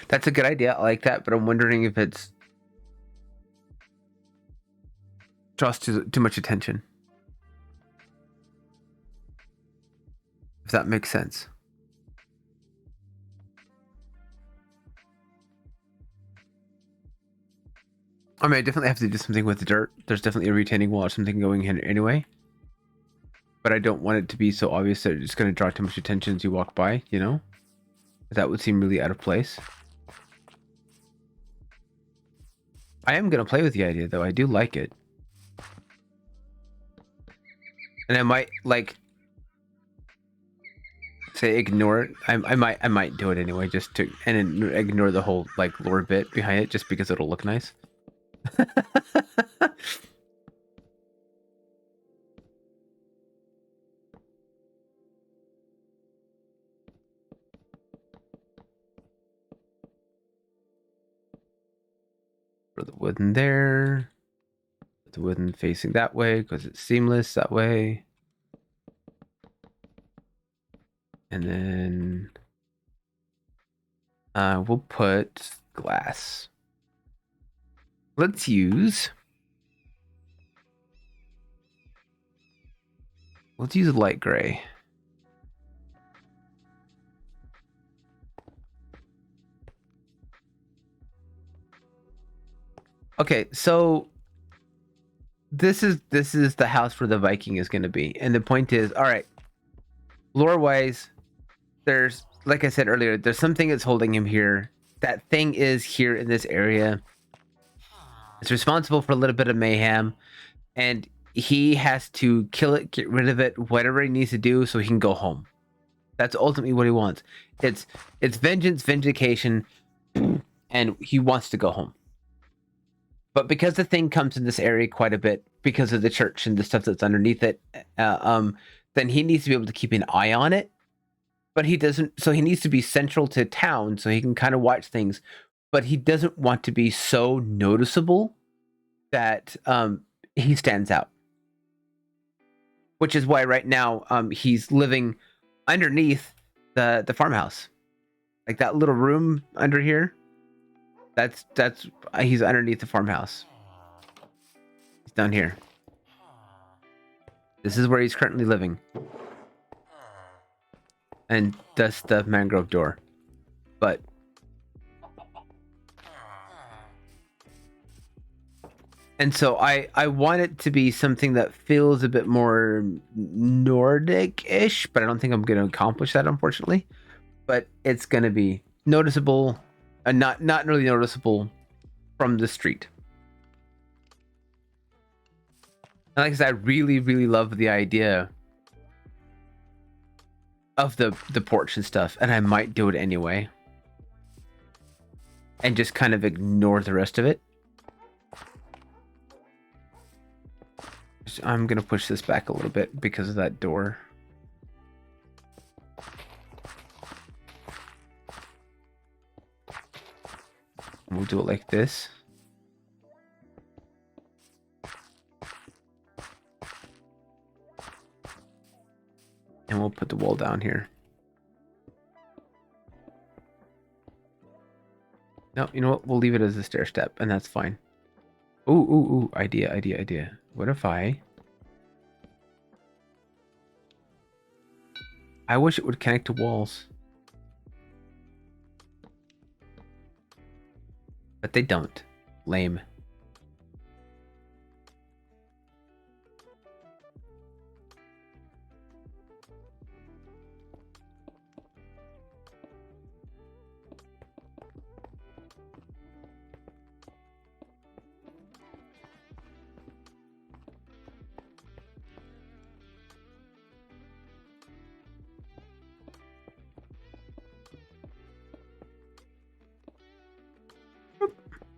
That's a good idea. I like that, but I'm wondering if it's draws too much attention. If that makes sense. I mean, I definitely have to do something with the dirt. There's definitely a retaining wall or something going in anyway. But I don't want it to be so obvious that it's going to draw too much attention as you walk by, you know? That would seem really out of place. I am going to play with the idea, though. I do like it. And I might, like, say ignore it. I might do it anyway, just to, and ignore the whole, like, lore bit behind it, just because it'll look nice. Put the wooden there. Put the wooden facing that way because it's seamless that way. And then we'll put glass. Let's use light gray. Okay, so this is the house where the Viking is going to be, and the point is, all right, lore wise, there's, like I said earlier, there's something that's holding him here. That thing is here in this area. It's responsible for a little bit of mayhem, and he has to kill it, get rid of it, whatever he needs to do, so he can go home. That's ultimately what he wants. It's vengeance, vindication, and he wants to go home. But because the thing comes in this area quite a bit because of the church and the stuff that's underneath it, then he needs to be able to keep an eye on it. But he doesn't, so he needs to be central to town so he can kind of watch things. But he doesn't want to be so noticeable that he stands out. Which is why right now he's living underneath the farmhouse. Like that little room under here. That's he's underneath the farmhouse. He's down here. This is where he's currently living. And that's the mangrove door. But and so I want it to be something that feels a bit more Nordic-ish, but I don't think I'm going to accomplish that, unfortunately. But it's going to be noticeable, and not really noticeable from the street. And like I said, I really, really love the idea of the porch and stuff, and I might do it anyway. And just kind of ignore the rest of it. I'm going to push this back a little bit because of that door. We'll do it like this. And we'll put the wall down here. No, you know what? We'll leave it as a stair step, and that's fine. Ooh, idea. What if I wish it would connect to walls. But they don't. Lame.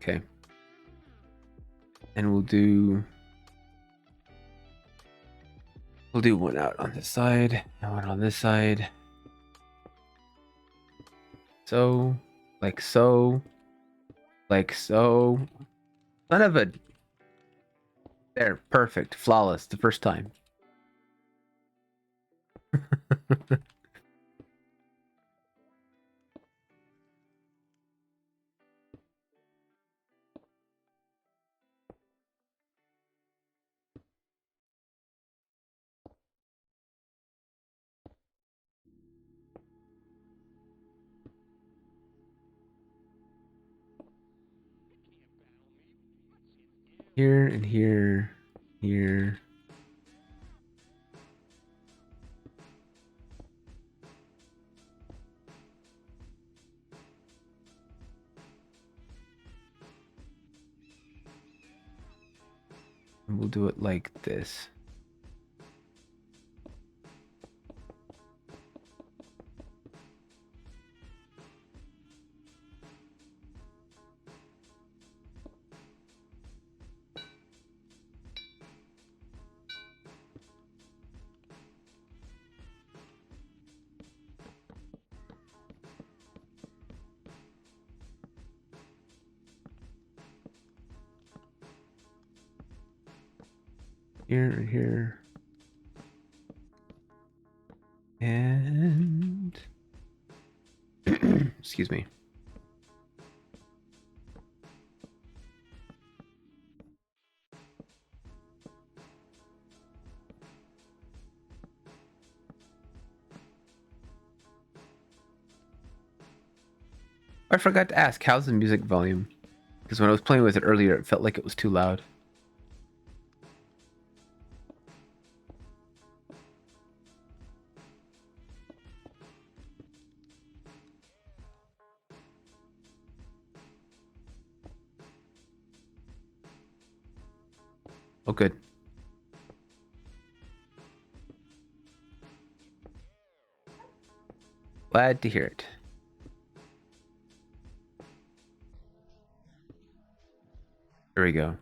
Okay. And we'll do one out on this side and one on this side. So, like so, like so. Son of a. There, perfect, flawless, the first time. Here and here, here. And we'll do it like this. Here and here. And excuse me. I forgot to ask, how's the music volume? Because when I was playing with it earlier, it felt like it was too loud. Oh, good. Glad to hear it. There we go.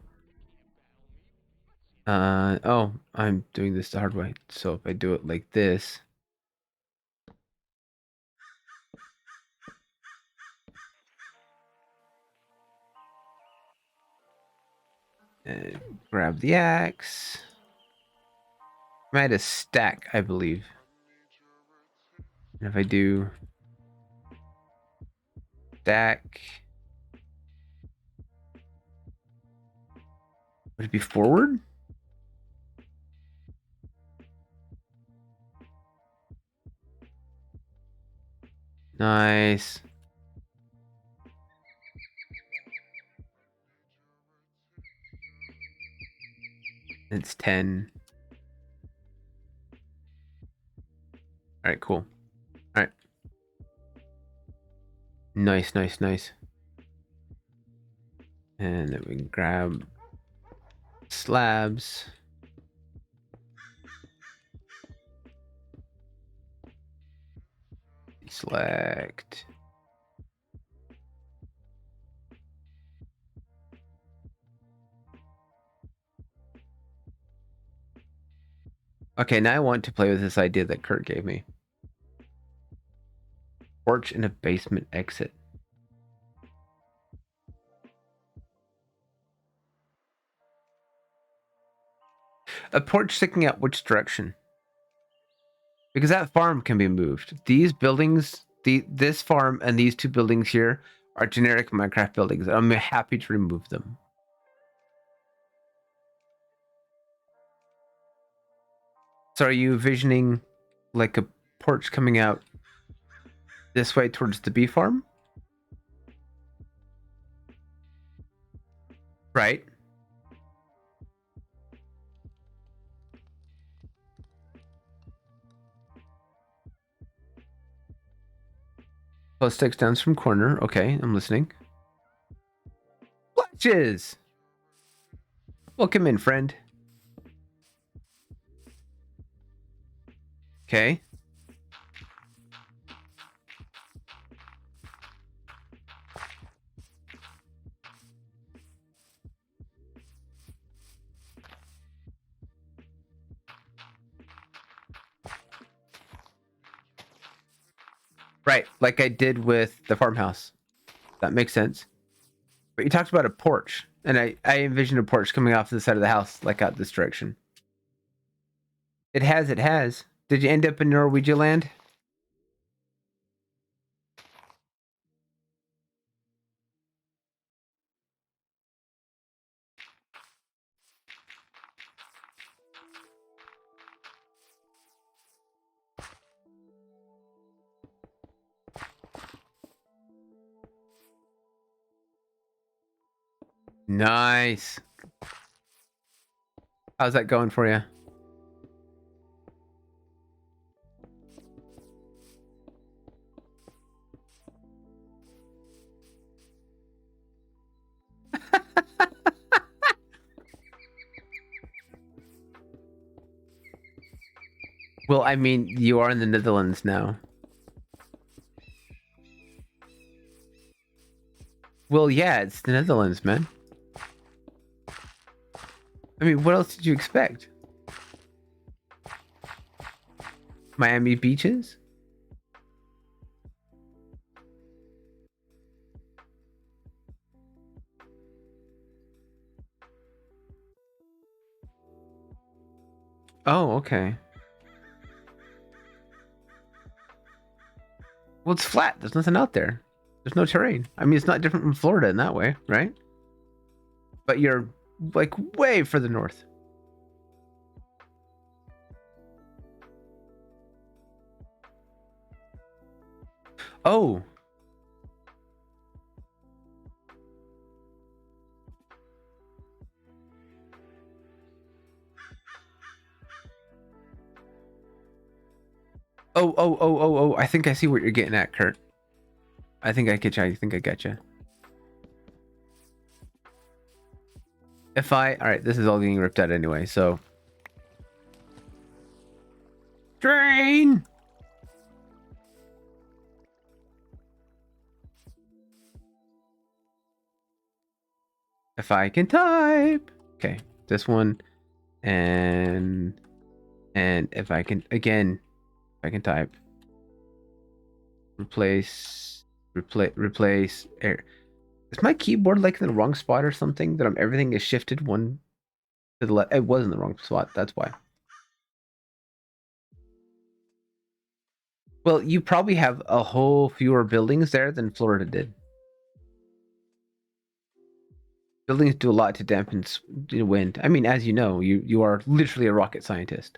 Oh, I'm doing this the hard way. So if I do it like this. And grab the axe. I had a stack, I believe. And if I do stack, would it be forward? Nice. It's 10. All right, cool. All right. Nice. And then we can grab slabs. Select. Okay, now I want to play with this idea that Kurt gave me. Porch and a basement exit. A porch sticking out which direction? Because that farm can be moved. These buildings, this farm and these two buildings here are generic Minecraft buildings. I'm happy to remove them. So are you envisioning like a porch coming out this way towards the bee farm? Right. Close sticks down from corner. Okay, I'm listening. Fletches! Welcome in, friend. Okay. Right, like I did with the farmhouse. That makes sense. But you talked about a porch, and I envisioned a porch coming off the side of the house, like out this direction. It has, it has. Did you end up in Norwegian land? Nice. How's that going for you? Well, I mean, you are in the Netherlands now. Well, yeah, it's the Netherlands, man. I mean, what else did you expect? Miami beaches? Oh, okay. Well, it's flat. There's nothing out there. There's no terrain. I mean, it's not different from Florida in that way, right? But you're like way further north. Oh. Oh. I think I see what you're getting at, Kurt. I think I get you. I think I get you. If I... All right, this is all getting ripped out anyway, so... Train! If I can type. Okay, this one. And if I can... Again, if I can type. Replace air. Is my keyboard like in the wrong spot or something? That everything is shifted one to the left. It was in the wrong spot. That's why. Well, you probably have a whole fewer buildings there than Florida did. Buildings do a lot to dampen wind. I mean, as you know, you are literally a rocket scientist.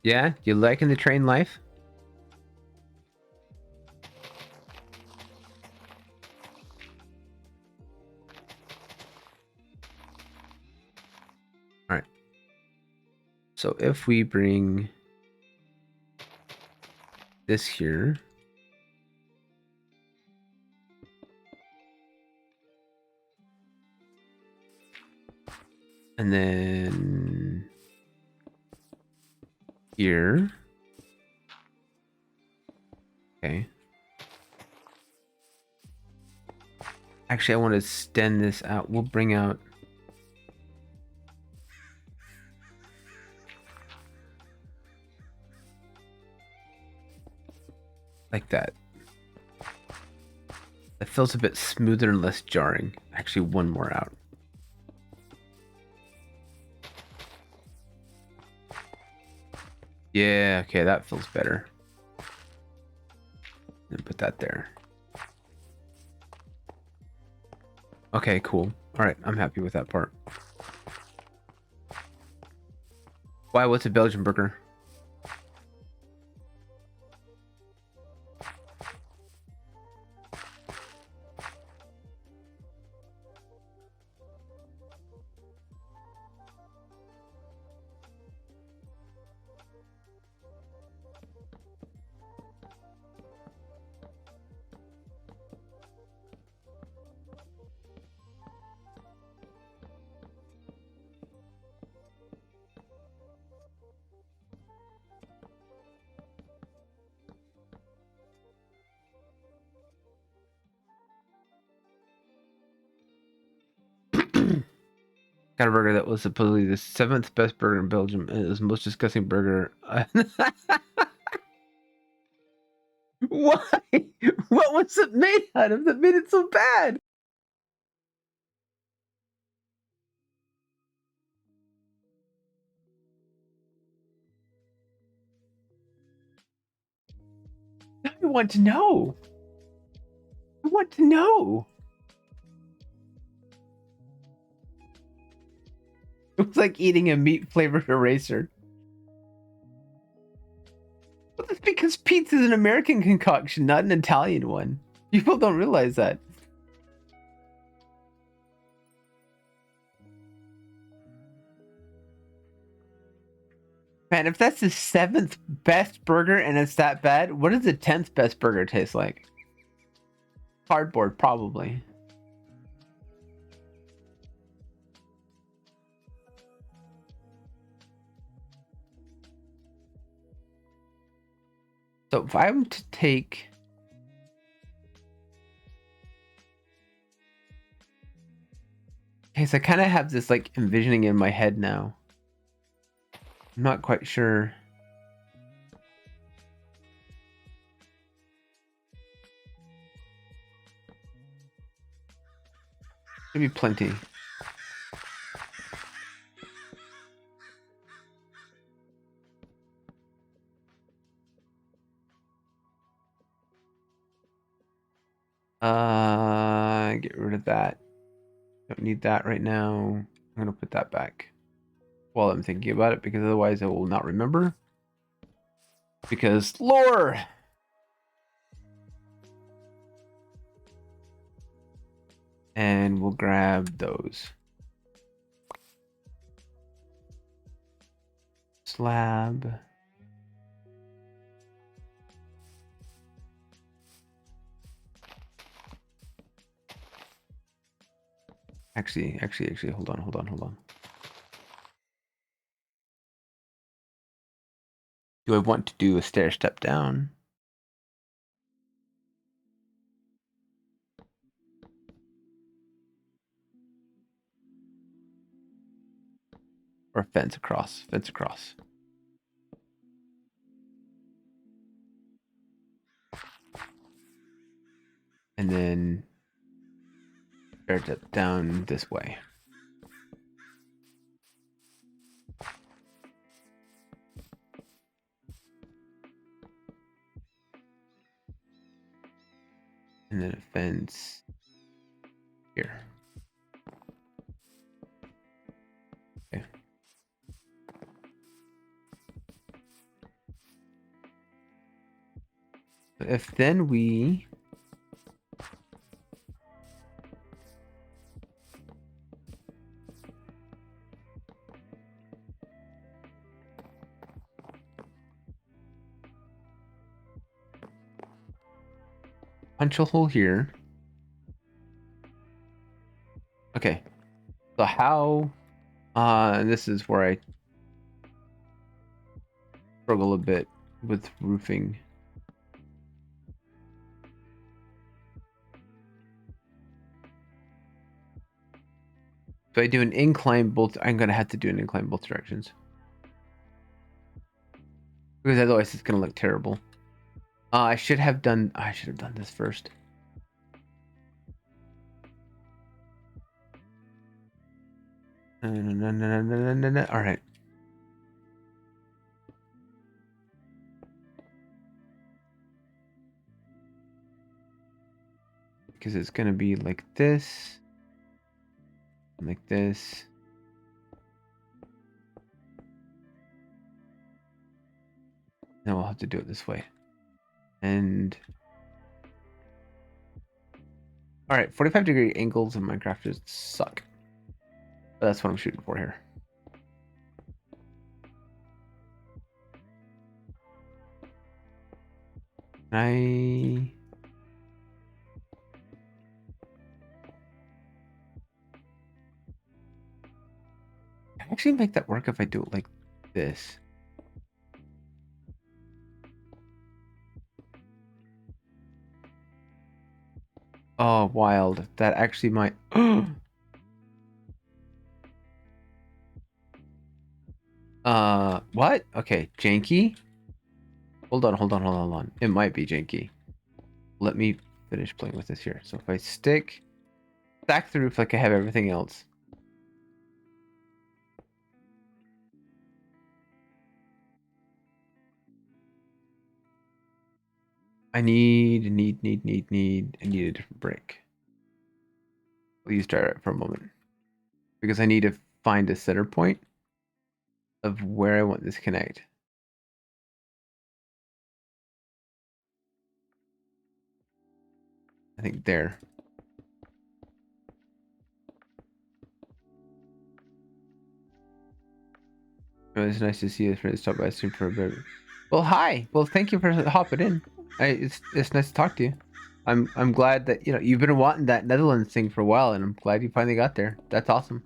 Yeah, you liking the train life? All right. So if we bring this here, and then here, okay. Actually, I want to extend this out. We'll bring out like that. That feels a bit smoother and less jarring. Actually, one more out. Yeah, okay, that feels better. And put that there. Okay, cool. All right, I'm happy with that part. Why? What's a Belgian burger? Got a burger that was supposedly the 7th best burger in Belgium, and it was the most disgusting burger. Why? What was it made out of that made it so bad? I want to know. I want to know. It was like eating a meat flavored eraser. Well, that's because pizza is an American concoction, not an Italian one. People don't realize that. Man, if that's the 7th best burger and it's that bad, what does the 10th best burger taste like? Cardboard, probably. So if I'm to take... Okay, so I kind of have this like envisioning in my head now. I'm not quite sure. Should be plenty. Get rid of that. Don't need that right now. I'm gonna put that back while I'm thinking about it, because otherwise I will not remember. Because lore! And we'll grab those. Slab. Actually, hold on. Do I want to do a stair step down? Or fence across? Fence across. And then stair step down this way. And then a fence here. Okay. If then we punch a hole here. Okay. So how this is where I struggle a bit with roofing. So I do an incline both. I'm gonna have to do an incline both directions because otherwise it's gonna look terrible. I should have done this first. All right. Because it's gonna be like this, like this. Now we'll have to do it this way. And all right, 45-degree angles in Minecraft just suck. But that's what I'm shooting for here. Can I actually make that work if I do it like this? Oh, wild. That actually might. What? Okay, janky. Hold on. It might be janky. Let me finish playing with this here. So if I stack the roof like I have everything else. I need a different brick. Please try it for a moment. Because I need to find a center point of where I want this connect. I think there. It was nice to see you for stop by soon for a bit. Well, hi. Well, thank you for hopping in. It's nice to talk to you. I'm glad that you've been wanting that Netherlands thing for a while, and I'm glad you finally got there. That's awesome.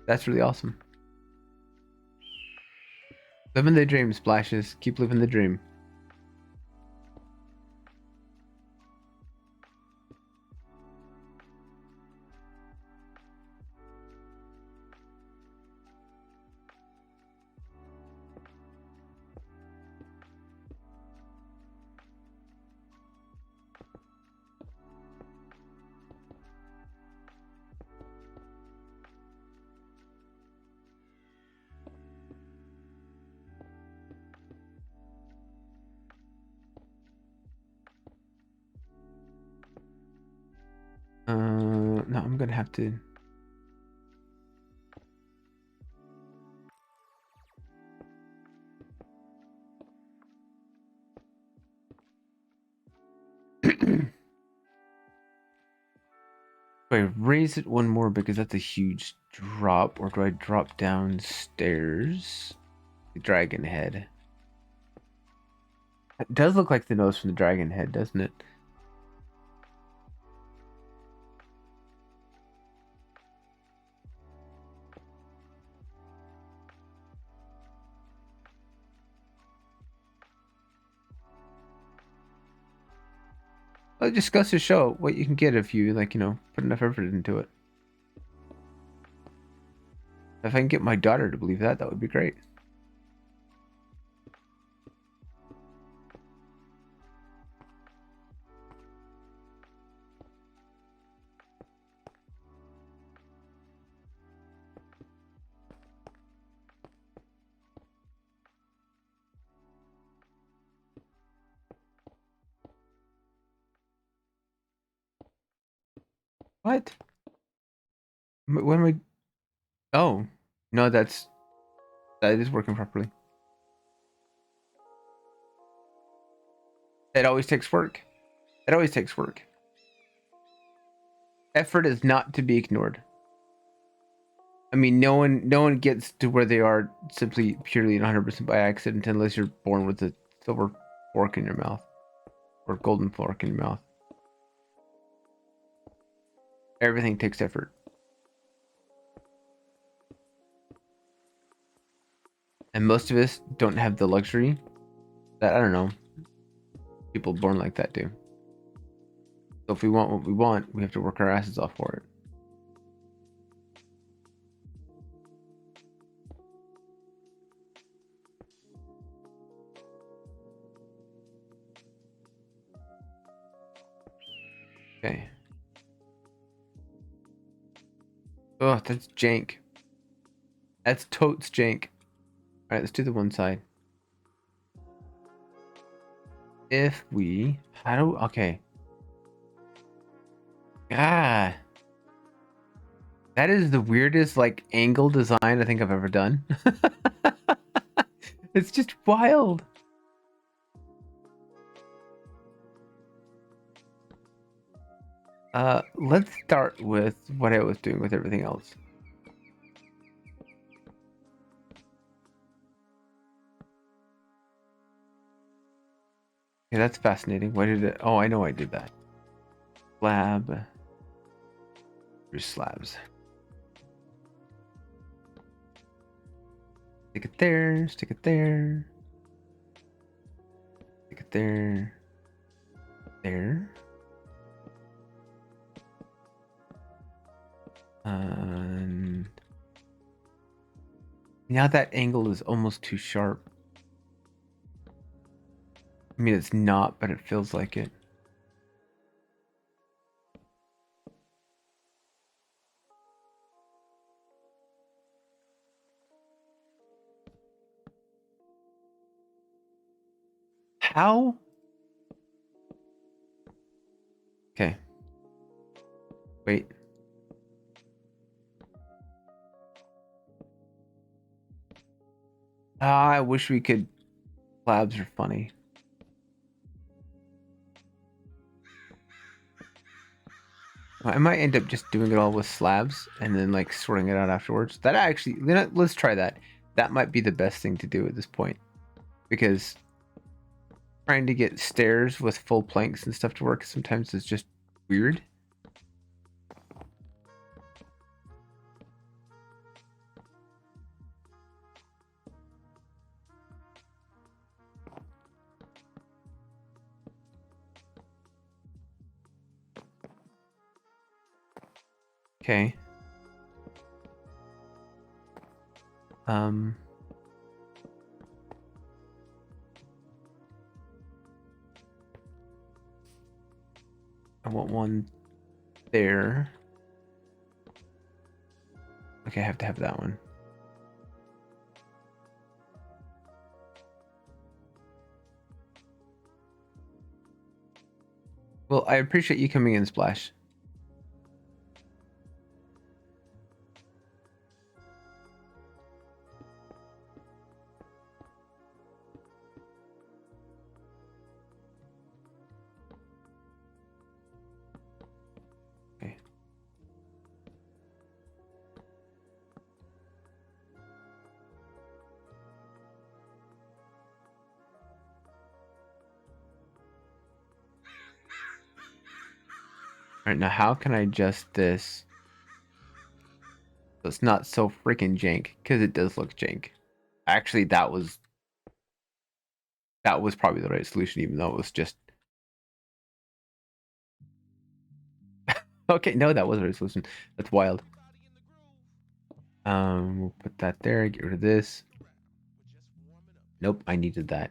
That's really awesome. Living the dream, Splashes. Keep living the dream. No, I'm gonna have to. Do I raise it one more because that's a huge drop, or do I drop downstairs? The dragon head. It does look like the nose from the dragon head, doesn't it? Well, it just goes to show what you can get if you put enough effort into it. If I can get my daughter to believe that, that would be great. What? When am I? Oh, no, that is working properly. It always takes work. It always takes work. Effort is not to be ignored. I mean, no one gets to where they are simply purely and 100% by accident unless you're born with a silver fork in your mouth or golden fork in your mouth. Everything takes effort. And most of us don't have the luxury that, I don't know, people born like that do. So if we want what we want, we have to work our asses off for it. Okay. Oh, that's jank. That's totes jank. All right, let's do the one side. If we, how do, okay. Ah, that is the weirdest like angle design I think I've ever done. It's just wild. Let's start with what I was doing with everything else. Okay, that's fascinating. Why did it? Oh, I know I did that. Slab. There's slabs. Stick it there. Stick it there. Stick it there. There. And now that angle is almost too sharp. I mean, it's not, but it feels like it. How? Okay. Wait. Ah, I wish we could. Slabs are funny. I might end up just doing it all with slabs and then like sorting it out afterwards. That actually, let's try that. That might be the best thing to do at this point, because trying to get stairs with full planks and stuff to work sometimes is just weird. Okay. Um. I want one there. Okay, I have to have that one. Well, I appreciate you coming in, Splash. Okay. All right, now how can I adjust this so it's not so freaking jank? Because it does look jank. Actually, that was probably the right solution, even though it was just okay. No, that was the right solution. That's wild. We'll put that there. Get rid of this. Nope, I needed that.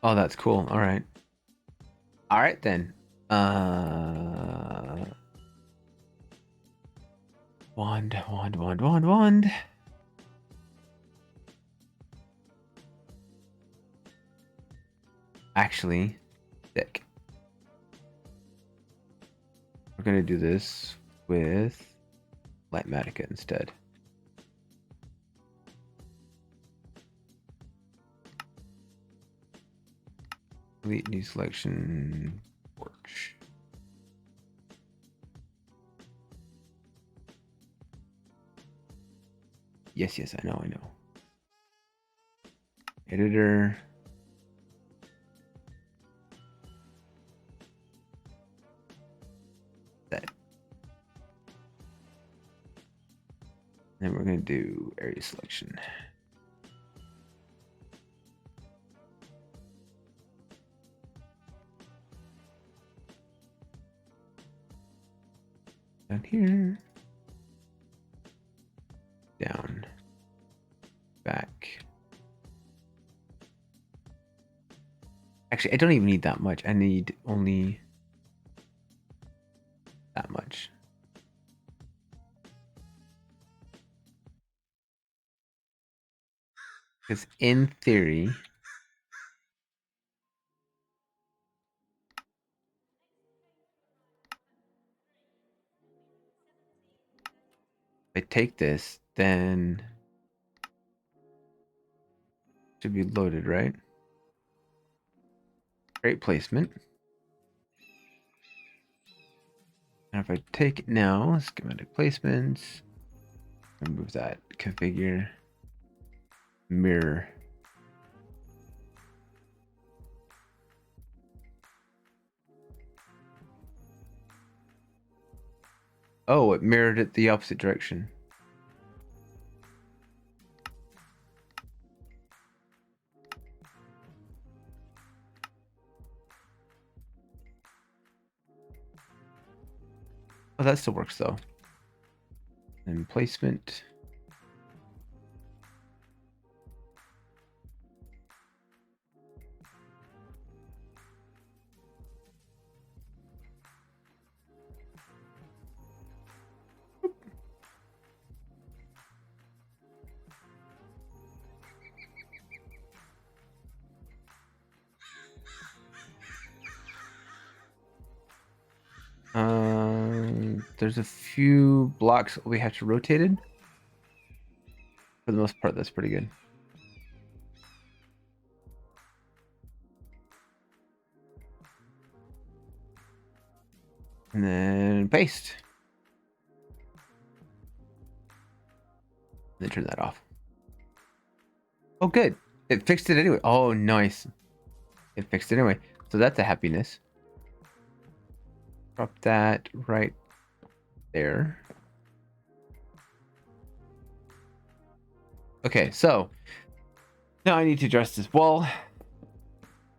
Oh, that's cool. All right. All right then. Wand. Actually, thick. We're gonna do this with Lightmatica instead. Delete new selection. Porch. Yes, I know. Editor. Set. Then we're gonna do area selection. Down here. Down. Back. Actually, I don't even need that much. I need only that much. Because in theory, if I take this, then it should be loaded, right? Great placement. And if I take it now, schematic placements, remove that, configure, mirror. Oh, it mirrored it the opposite direction. Oh, that still works though. And placement. There's a few blocks we have to rotate it. For the most part, that's pretty good. And then paste. And then turn that off. Oh, good. It fixed it anyway. Oh, nice. It fixed it anyway. So that's a happiness. Drop that right there. Okay, so now I need to address this wall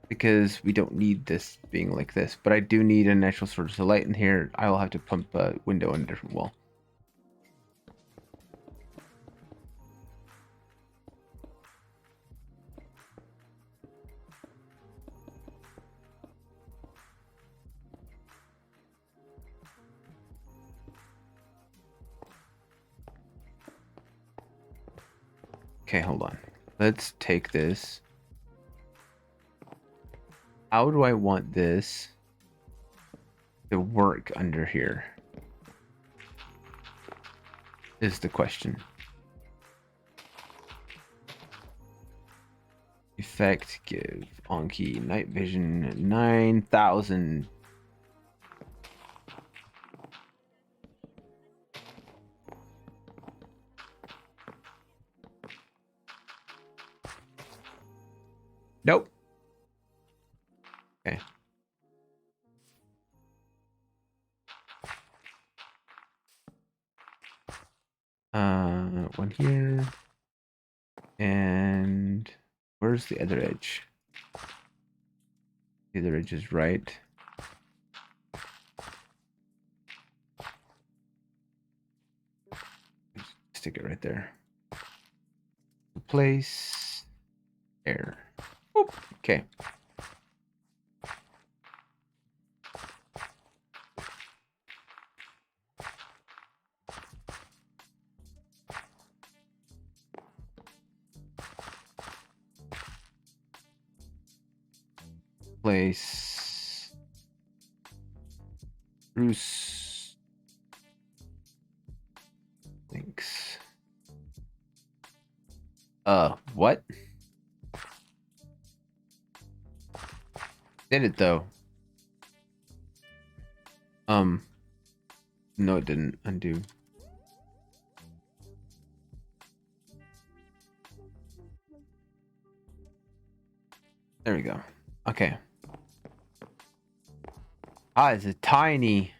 because we don't need this being like this, but I do need a natural source of light in here. I will have to pump a window on a different wall. Okay, hold on. Let's take this. How do I want this to work under here? Is the question. Effect, give on key, night vision, 9,000. Nope. Okay. One here. And where's the other edge? The other edge is right. Stick it right there. Place. There. Oop. Okay. Place. Bruce. Links. What? Did it though? No, it didn't undo. There we go. Okay. Ah, it's a tiny.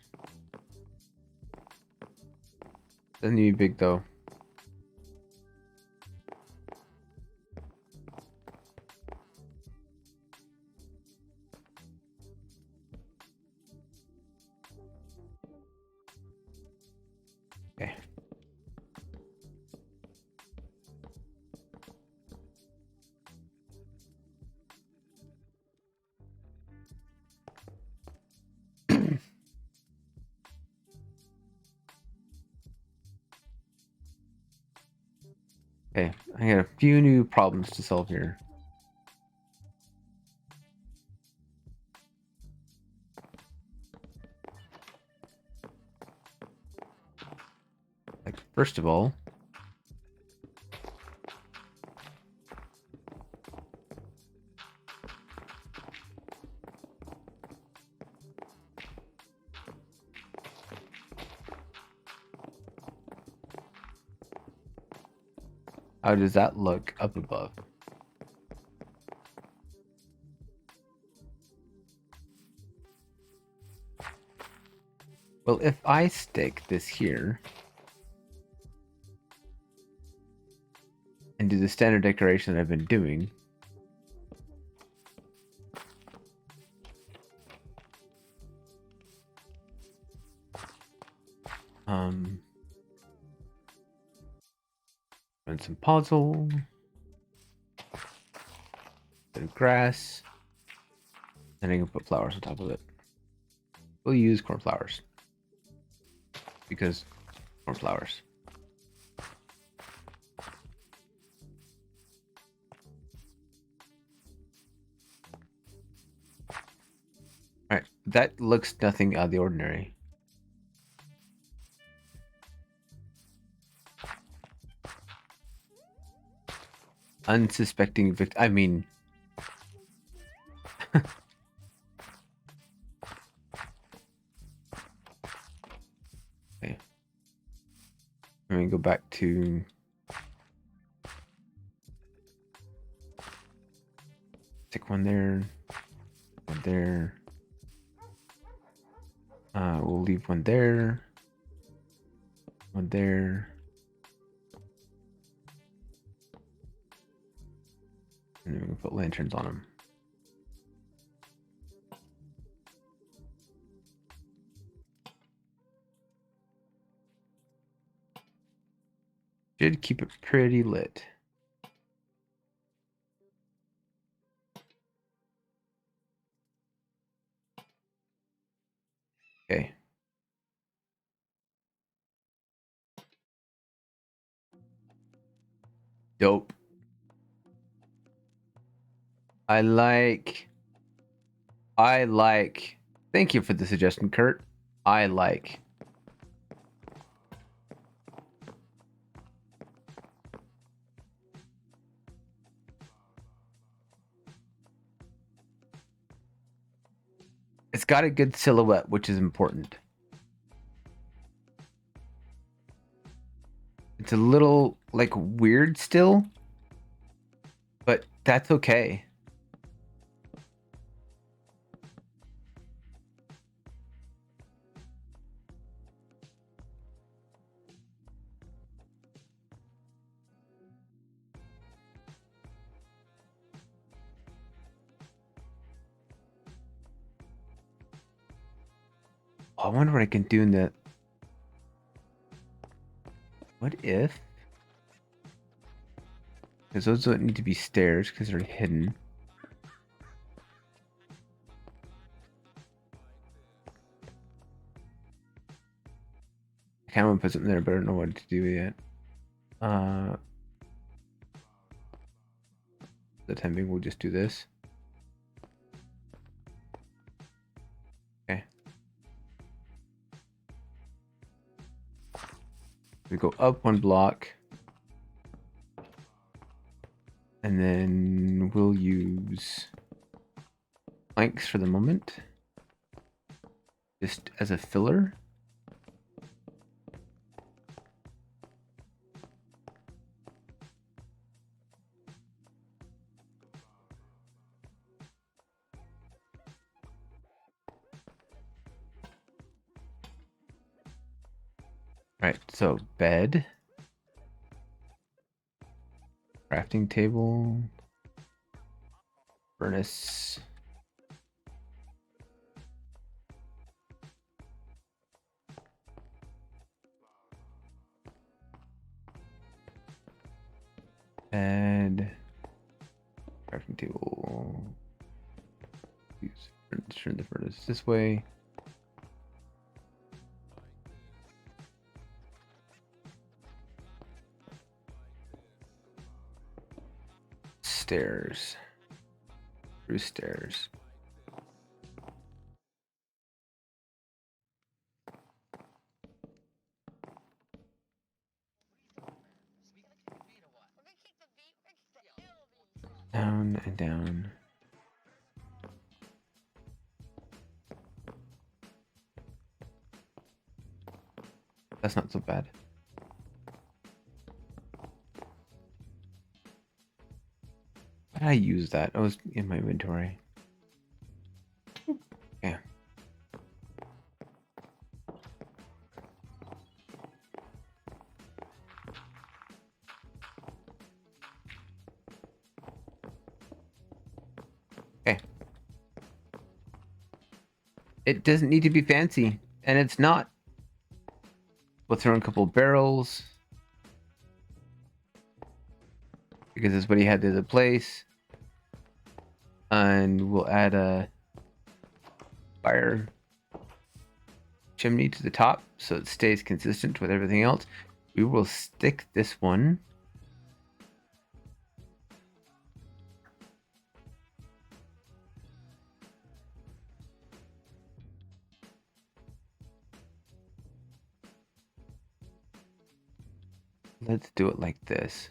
Doesn't need to be big though. Okay. Okay, I got a few new problems to solve here. Like, first of all, how does that look up above? Well, if I stick this here and do the standard decoration that I've been doing, run some puzzle, bit of grass, and I can put flowers on top of it. We'll use cornflowers because cornflowers. All right, that looks nothing out of the ordinary. Unsuspecting victim. I mean, okay. Let me go back to stick one there, one there. We'll leave one there, one there, and then we can put lanterns on them. Should keep it pretty lit. Okay. Dope. I like. Thank you for the suggestion, Kurt. I like. It's got a good silhouette, which is important. It's a little like weird still, but that's okay. Oh, I wonder what I can do in the. What if? Because those don't need to be stairs because they're hidden. I kind of want to put something there, but I don't know what to do yet. The time being, we'll just do this. Okay. We go up one block. And then we'll use planks for the moment. Just as a filler. Right, so bed. Crafting table. Furnace. Bed. Crafting table. Turn the furnace this way. stairs. Through stairs. Down and down. That's not so bad. How did I use that? It was in my inventory. Yeah. Okay. It doesn't need to be fancy, and it's not. We'll throw in a couple of barrels because that's what he had to the place. And we'll add a fire chimney to the top so it stays consistent with everything else. We will stick this one. Let's do it like this.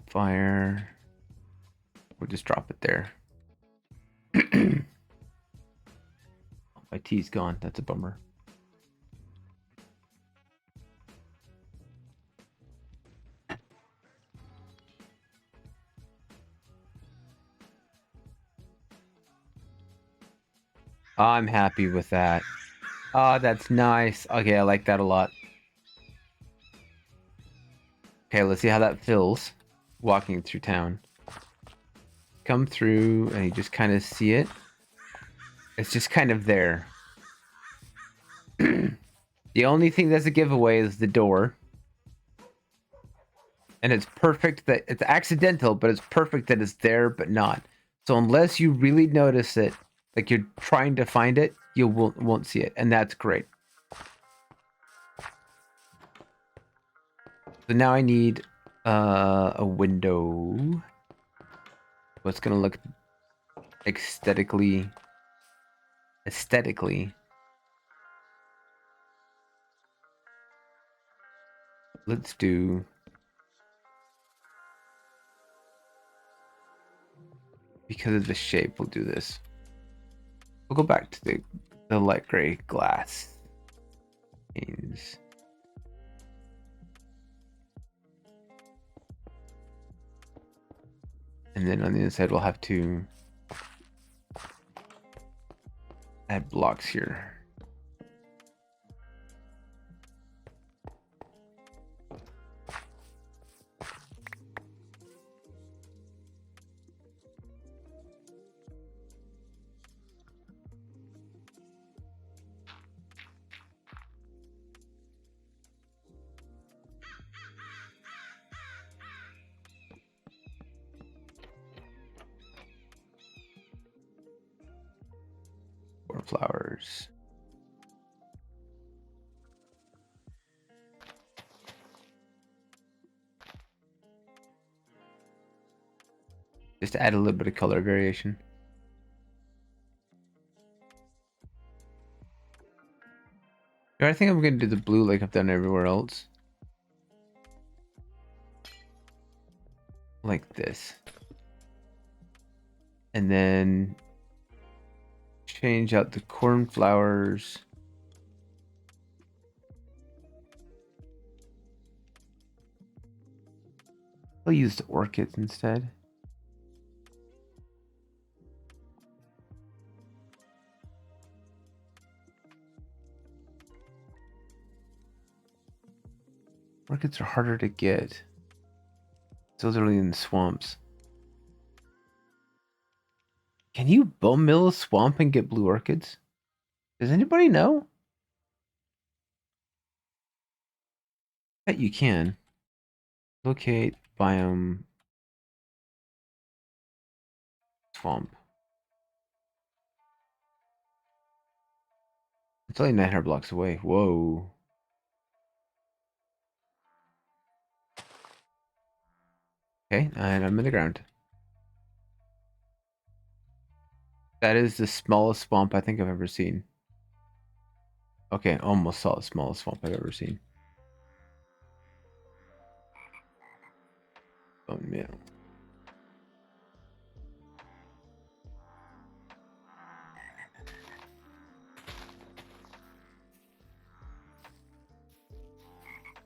Fire. We'll just drop it there. My tea's gone. That's a bummer. I'm happy with that. Oh, that's nice. Okay, I like that a lot. Okay, let's see how that feels walking through town. Come through and you just kind of see it. It's just kind of there. The only thing that's a giveaway is the door. And it's perfect that it's accidental, but it's perfect that it's there but not. So unless you really notice it, like you're trying to find it, you won't see it, and that's great. So now I need a window. What's gonna look aesthetically. Let's do. Because of the shape, we'll do this. We'll go back to the light gray glass. Panes. And then on the inside, we'll have to add blocks here. Flowers. Just to add a little bit of color variation. I think I'm going to do the blue like I've done everywhere else. Like this. And then change out the cornflowers. I'll use the orchids instead. Orchids are harder to get. Those are really in the swamps. Can you bone mill a swamp and get blue orchids? Does anybody know? I bet you can. Locate biome swamp. It's only 900 blocks away. Whoa. Okay, and I'm in the ground. That is the smallest swamp I think I've ever seen. Okay, almost saw the smallest swamp I've ever seen. Oh, yeah.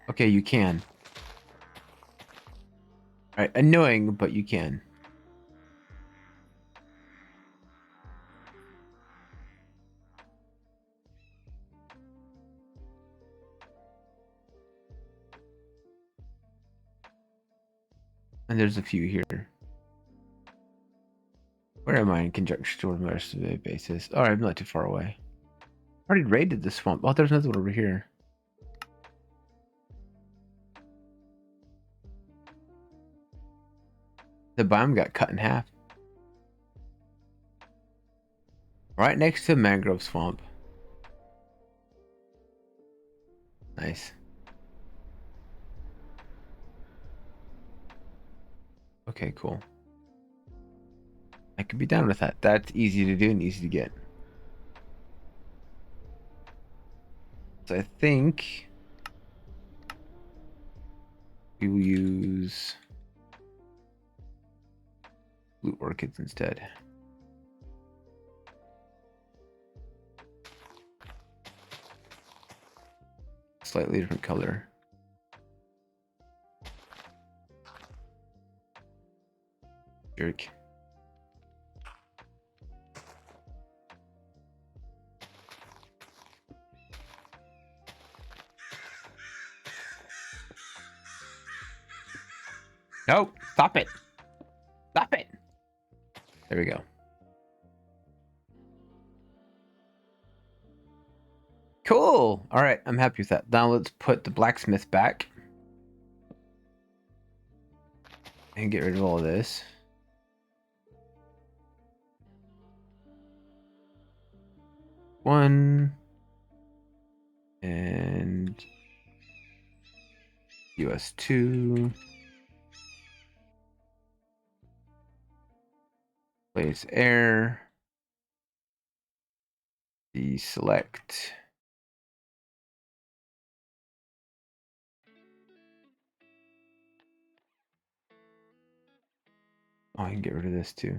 Okay, you can. Alright, annoying, but you can. And there's a few here. Where am I in conjunction with the rest of the bases? Alright, I'm not too far away. I already raided the swamp. Oh, there's another one over here. The biome got cut in half. Right next to mangrove swamp. Nice. Okay, cool. I could be down with that. That's easy to do and easy to get. So I think we will use blue orchids instead. Slightly different color. Jerk. No, stop it. Stop it. There we go. Cool. All right, I'm happy with that. Now let's put the blacksmith back. And get rid of all of this. One. And US 2. Place air. Deselect. Oh, I can get rid of this too.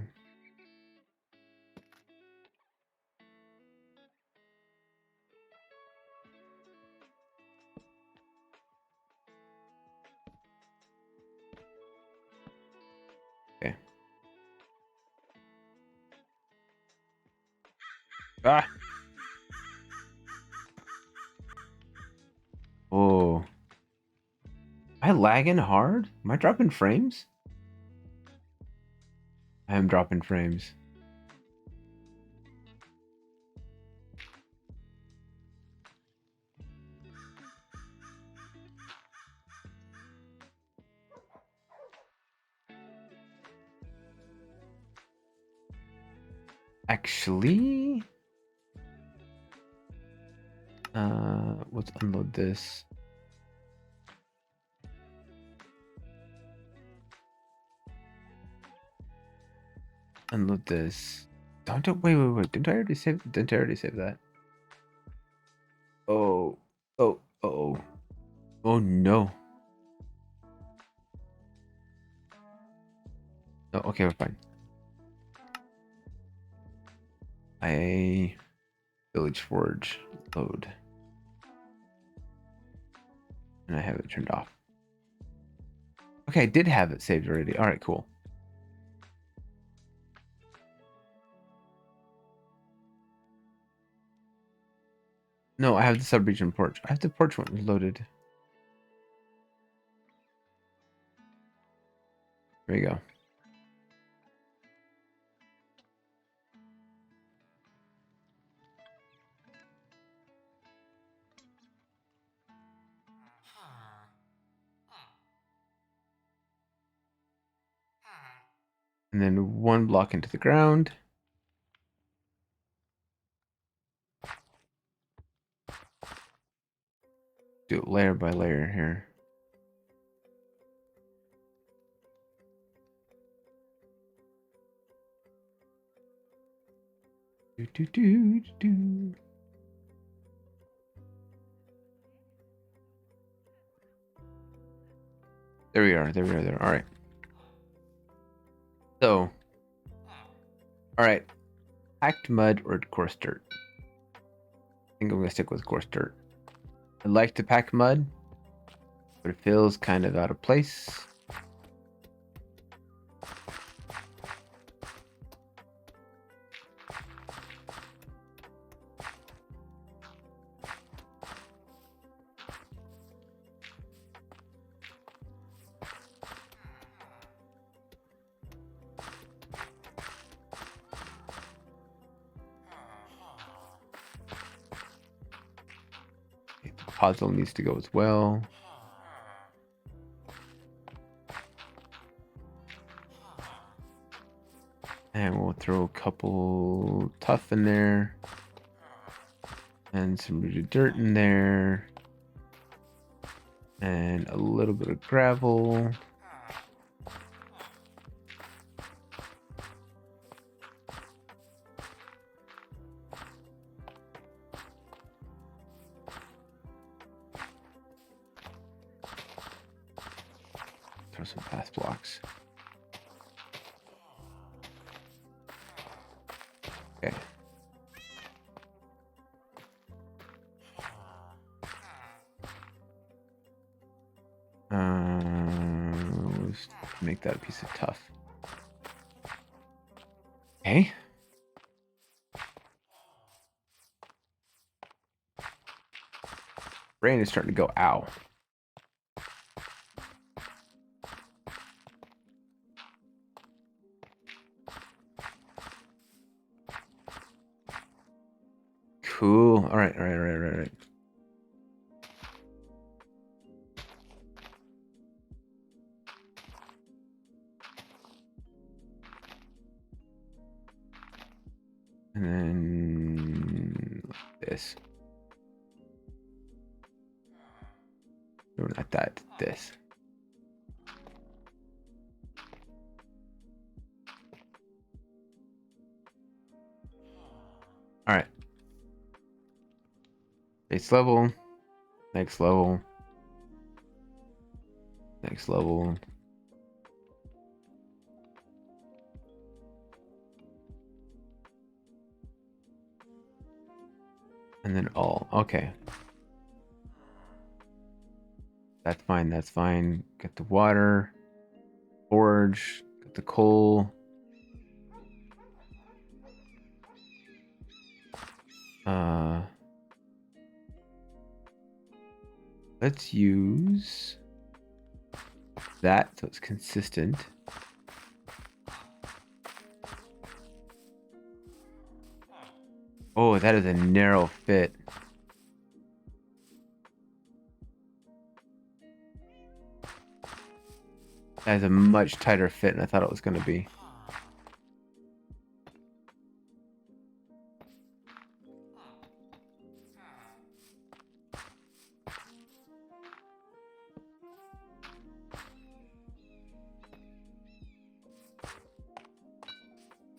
Okay. Ah. Oh. Am I lagging hard? Am I dropping frames? I am dropping frames. Actually, let's unload this. Unload this. Wait. Didn't I already save that? Oh. Oh. Oh no. Oh, okay, we're fine. Village Forge load. And I have it turned off. Okay, I did have it saved already. Alright, cool. No, I have the sub-region porch. I have the porch one loaded. There you go. And then one block into the ground. Do it layer by layer here. Do, do, do, do. There we are. There we are. There. All right. So, all right. Packed mud or coarse dirt? I think I'm gonna stick with coarse dirt. I like to pack mud, but it feels kind of out of place. Okay, the puzzle needs to go as well. And we'll throw a couple tough in there. And some rooted dirt in there. And a little bit of gravel. Throw some path blocks. Okay. Let's make that a piece of tough. Okay. Brain is starting to go ow. Cool. All right, all right, all right, all right, all right. And then like this. No, not that. This. All right. Base level. Next level. Next level. And then all. Okay. That's fine. That's fine. Get the water. Forge. Get the coal. Let's use that so it's consistent. Oh, that is a narrow fit. That is a much tighter fit than I thought it was going to be.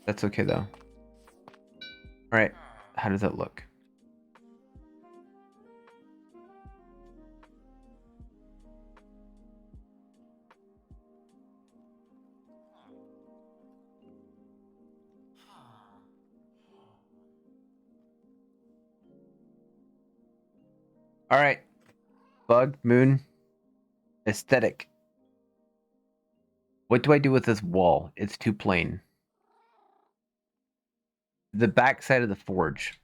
That's okay though. All right, how does that look? All right, bug, moon, aesthetic. What do I do with this wall? It's too plain. The back side of the forge.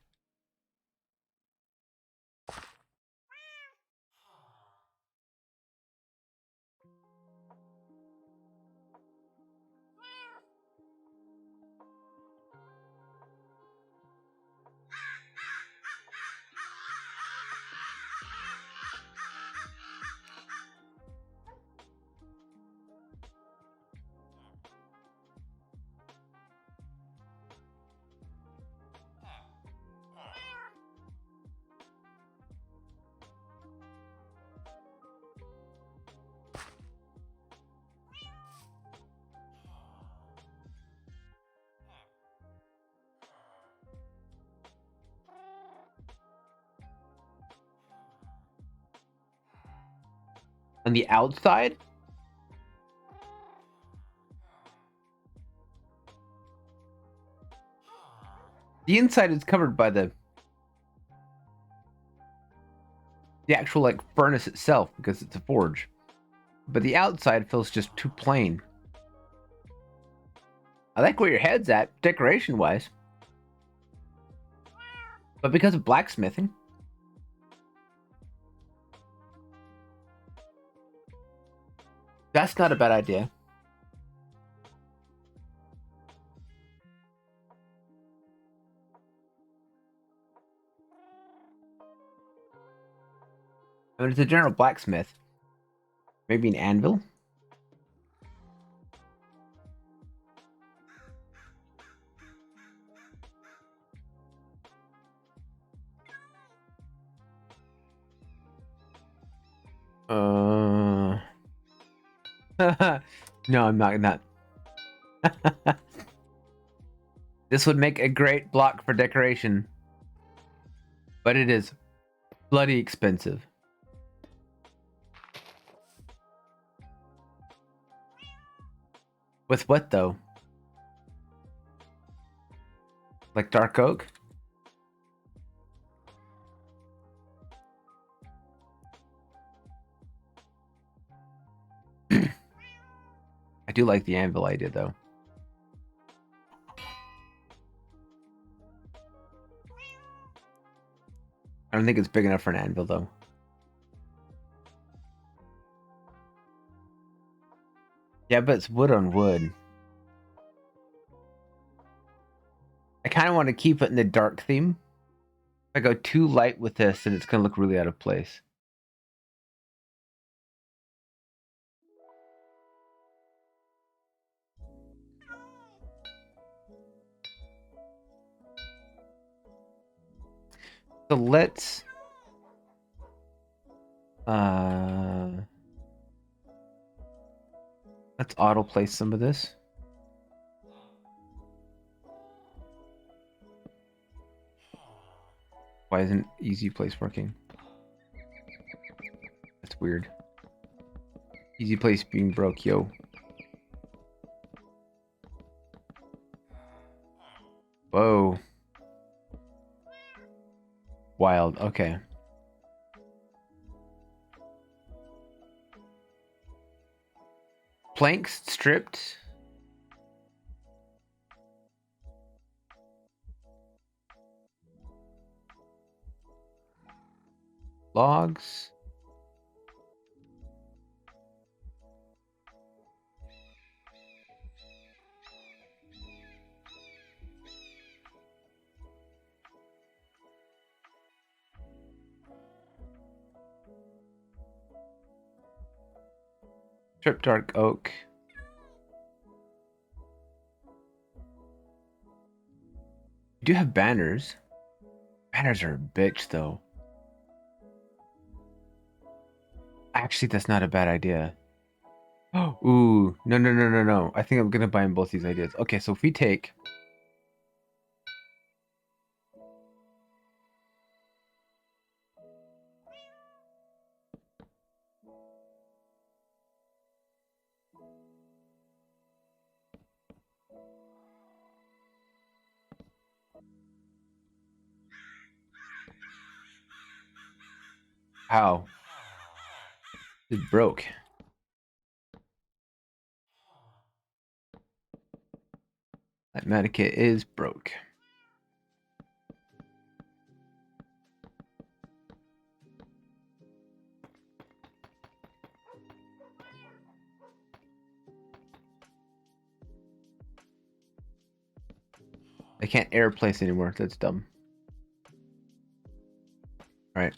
On the outside? The inside is covered by the actual like furnace itself because it's a forge. But the outside feels just too plain. I like where your head's at, decoration-wise. But because of blacksmithing, that's not a bad idea. I mean, it's a general blacksmith. Maybe an anvil? No, I'm not. This would make a great block for decoration. But it is bloody expensive. With what, though? Like dark oak? I do like the anvil idea, though. I don't think it's big enough for an anvil, though. Yeah, but it's wood on wood. I kind of want to keep it in the dark theme. If I go too light with this, then it's going to look really out of place. So let's auto place some of this. Why isn't easy place working? That's weird. Easy place being broke, yo. Whoa. Wild, okay. Planks stripped. Logs. Stripped dark oak. You do have banners. Banners are a bitch, though. Actually, that's not a bad idea. Oh, ooh, no. I think I'm gonna buy in both these ideas. Okay, so if we take how it broke. That medikit is broke. I can't air place anymore. That's dumb. All right.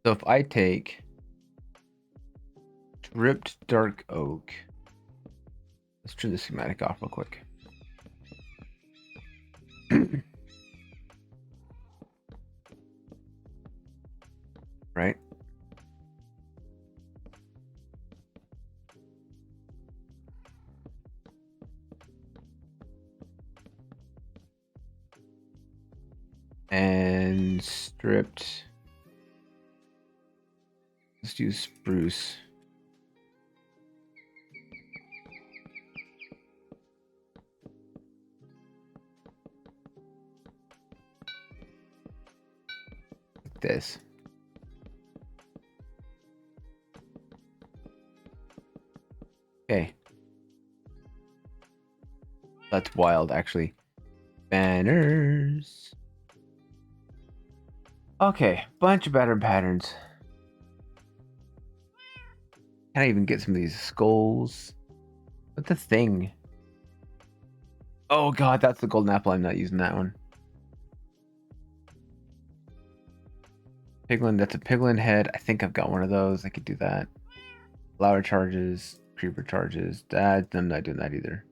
So if I take stripped dark oak, let's turn the schematic off real quick. Right. And stripped. Let's do spruce. like this. Okay. That's wild, actually. Banners. Okay, bunch of pattern patterns. Can I even get some of these skulls? What's the thing? Oh god, that's the golden apple. I'm not using that one. Piglin, that's a piglin head. I think I've got one of those. I could do that. Flower charges, creeper charges. I'm not doing that either.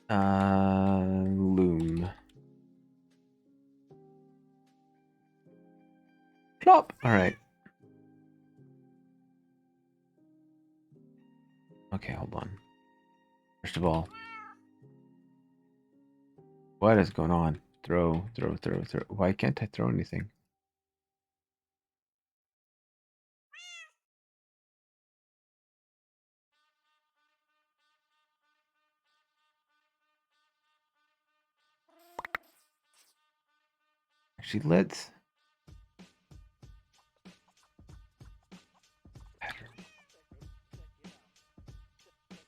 Loom. Plop. All right. Okay, hold on. First of all, what is going on? Throw. Why can't I throw anything? Actually, let's.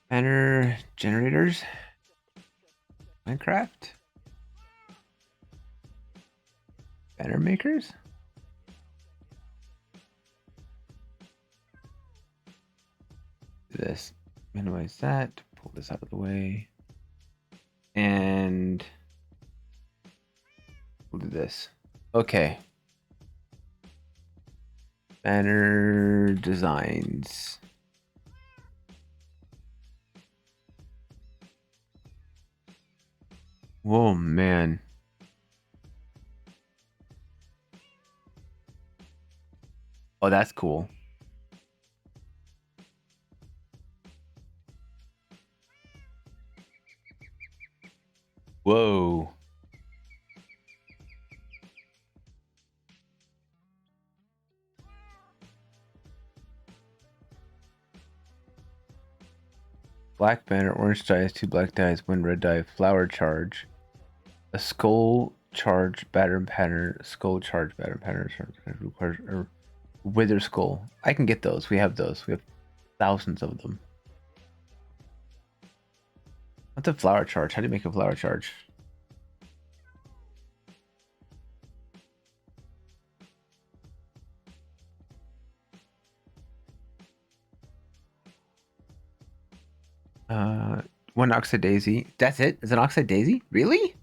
Banner generators. Minecraft. Banner makers. Do this. Minimize that. Pull this out of the way. And we'll do this. Okay. Banner designs. Whoa, man. Oh, that's cool. Whoa. Black banner, orange dyes, 2 black dyes, 1 red dye, flower charge, a skull charge pattern, skull charge pattern, requires a wither skull. I can get those. We have those. We have thousands of them. What's a flower charge? How do you make a flower charge? One oxide daisy. That's it? Is an oxide daisy? Really?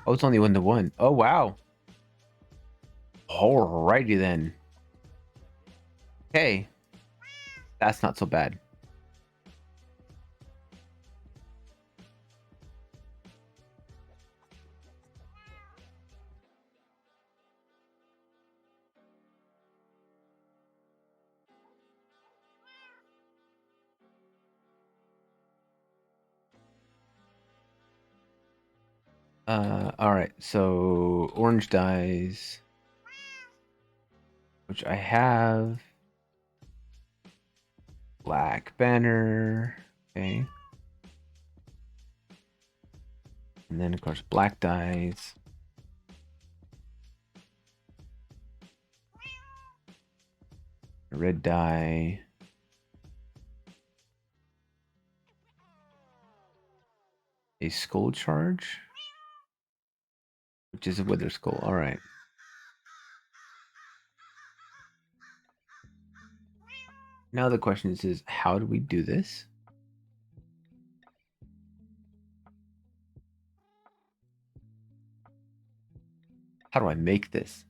Oh, it's only 1-to-1. Oh, wow. Alrighty then. Okay. That's not so bad. Alright, so orange dyes, which I have. Black banner, okay. And then of course black dyes. Red dye. A skull charge, which is a wither skull. Alright. Now the question is how do we do this? How do I make this?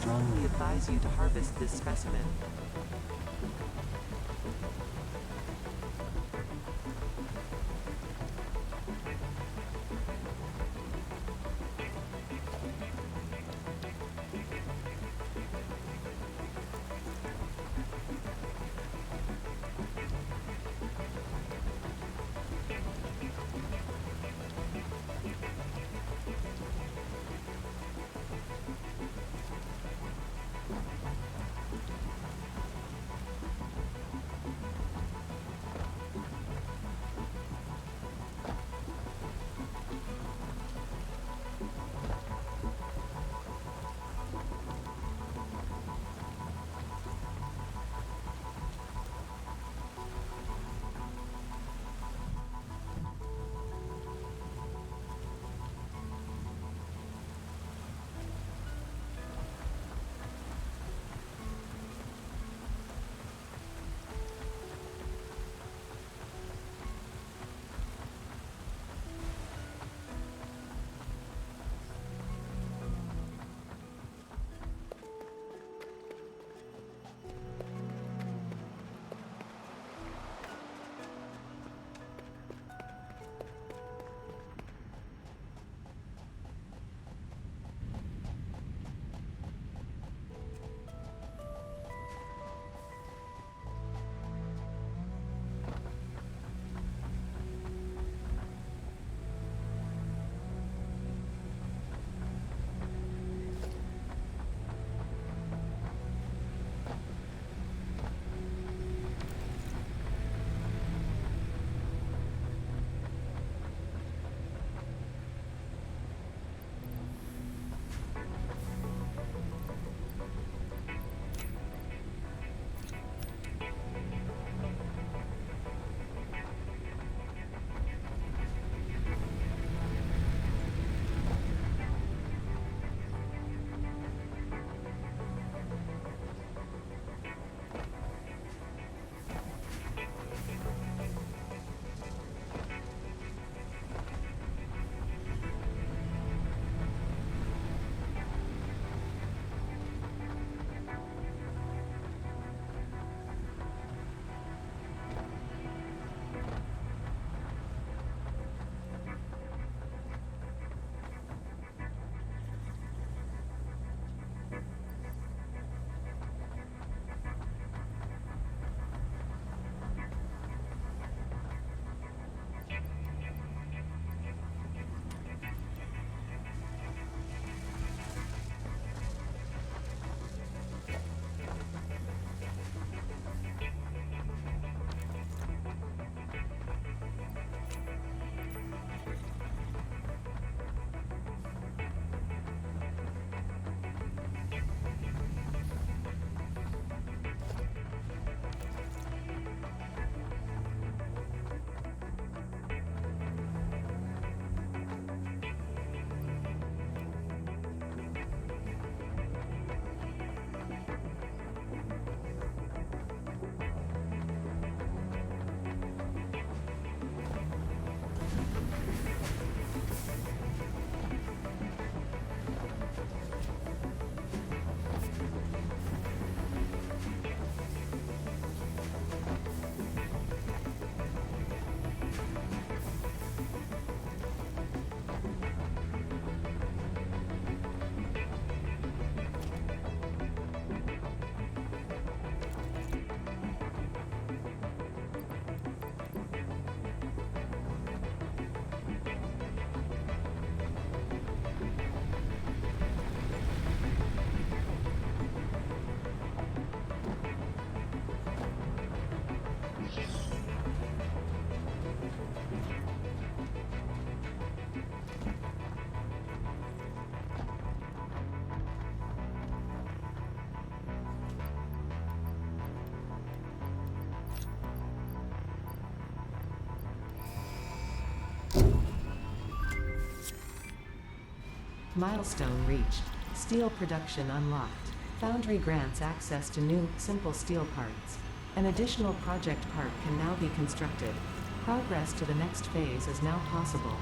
strongly advise you to harvest this specimen. Milestone reached. Steel production unlocked. Foundry grants access to new, simple steel parts. An additional project part can now be constructed. Progress to the next phase is now possible.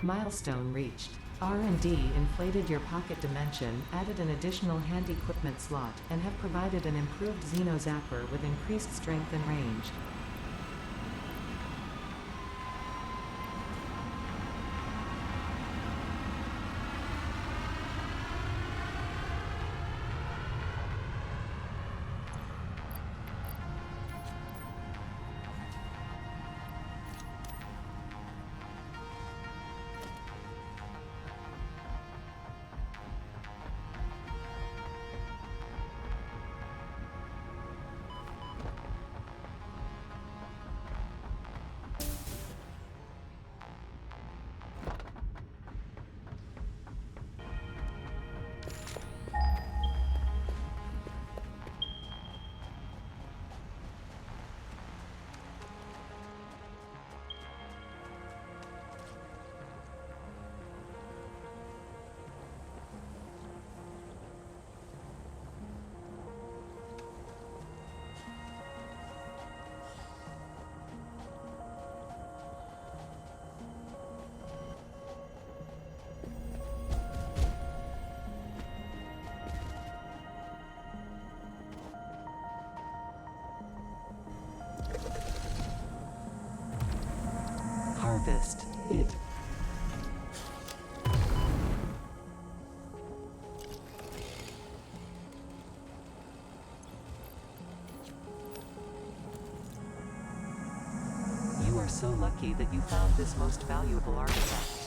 Milestone reached. R&D inflated your pocket dimension, added an additional hand equipment slot, and have provided an improved Xeno Zapper with increased strength and range. Harvest it. You are so lucky that you found this most valuable artifact.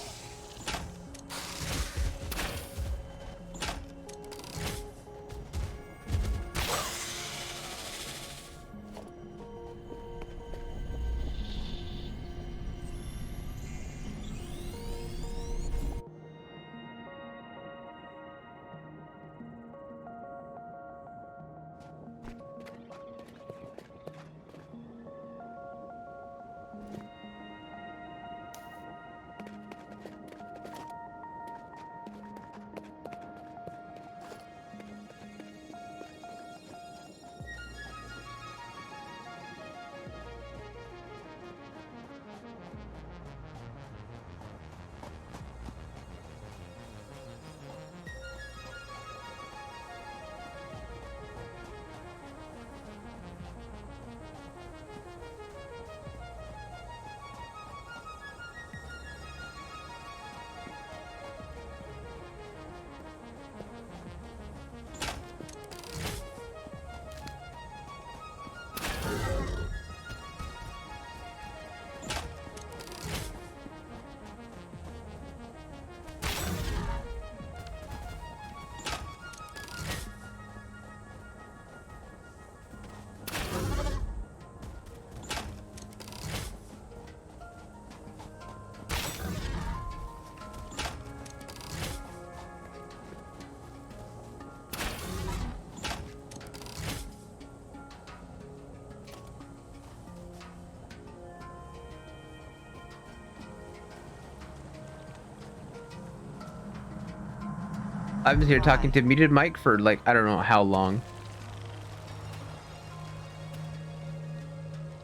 I've been here talking to muted mic for like I don't know how long.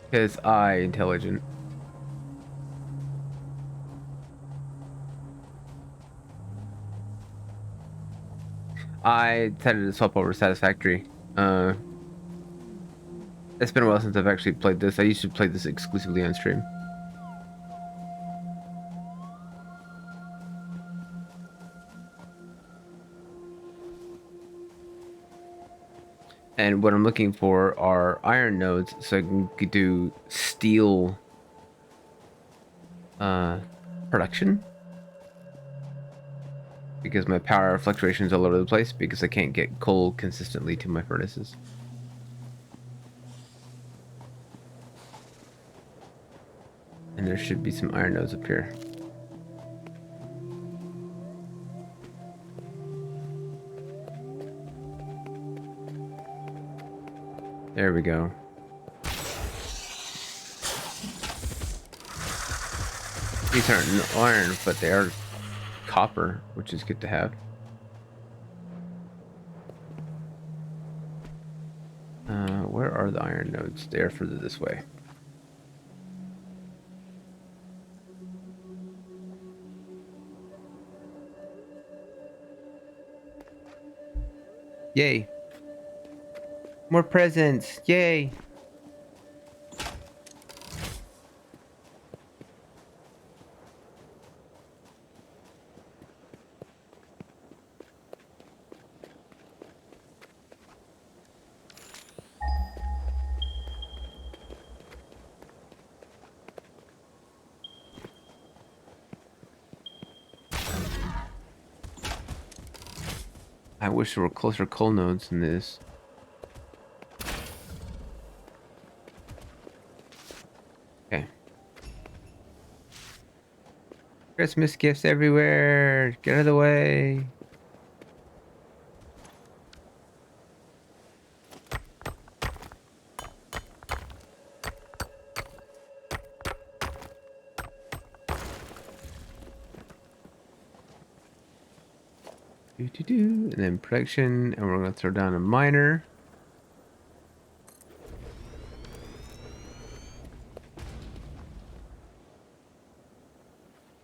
Because I intelligent. I decided to swap over Satisfactory. It's been a while since I've actually played this. I used to play this exclusively on stream. And what I'm looking for are iron nodes so I can do steel production. Because my power fluctuations all over the place because I can't get coal consistently to my furnaces. And there should be some iron nodes up here. There we go. These aren't iron, but they are copper, which is good to have. Where are the iron nodes? They are further this way. Yay. More presents. Yay. I wish there were closer coal nodes than this. Okay. Christmas gifts everywhere. Get out of the way. And then production, and we're gonna throw down a miner.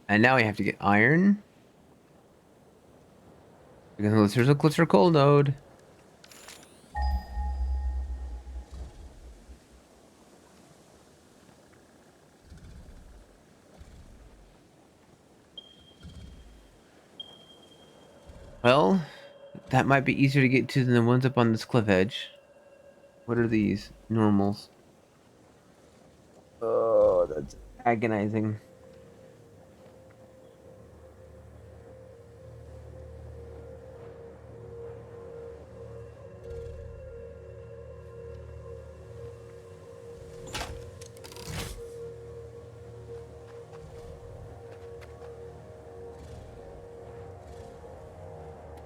And now we have to get iron. Because there's a closer coal node. Well, that might be easier to get to than the ones up on this cliff edge. What are these? Normals. Oh, that's agonizing.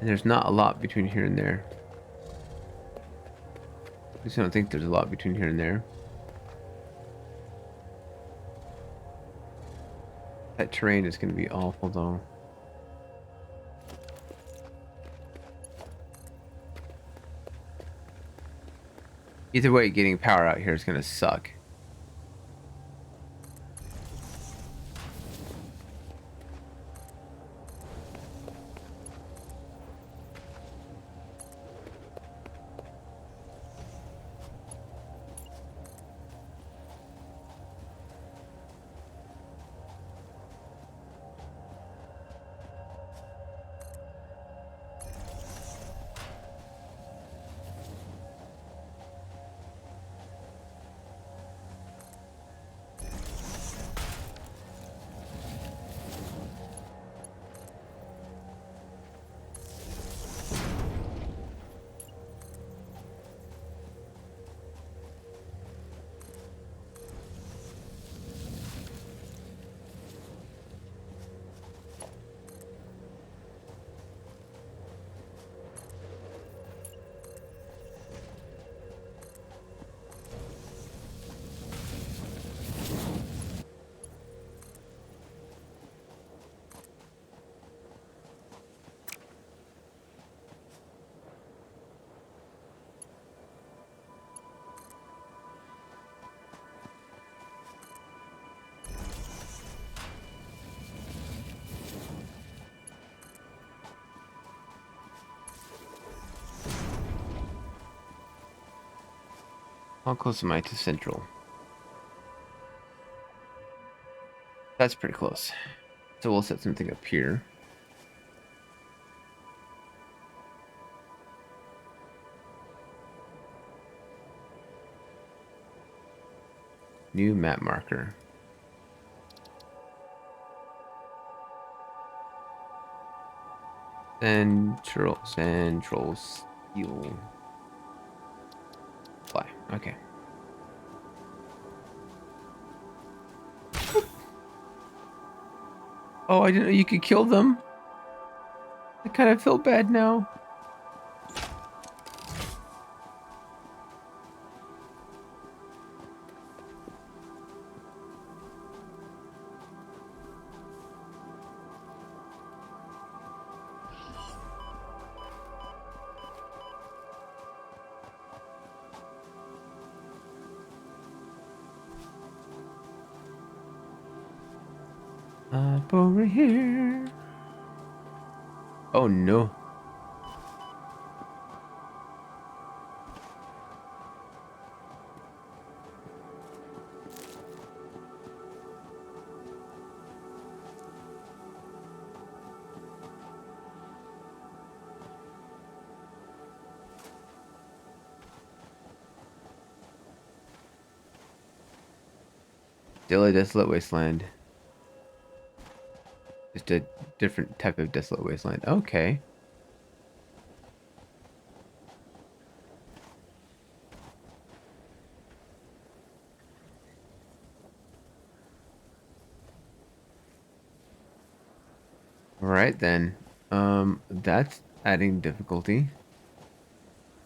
And there's not a lot between here and there. At least I don't think there's a lot between here and there. That terrain is going to be awful, though. Either way, getting power out here is going to suck. How close am I to Central? That's pretty close. So we'll set something up here. New map marker. Central steel. Fly. Okay. Oh, I didn't know you could kill them. I kind of feel bad now. Up over here. Oh no. Still a desolate wasteland. Just a different type of desolate wasteland. Okay. All right then. That's adding difficulty.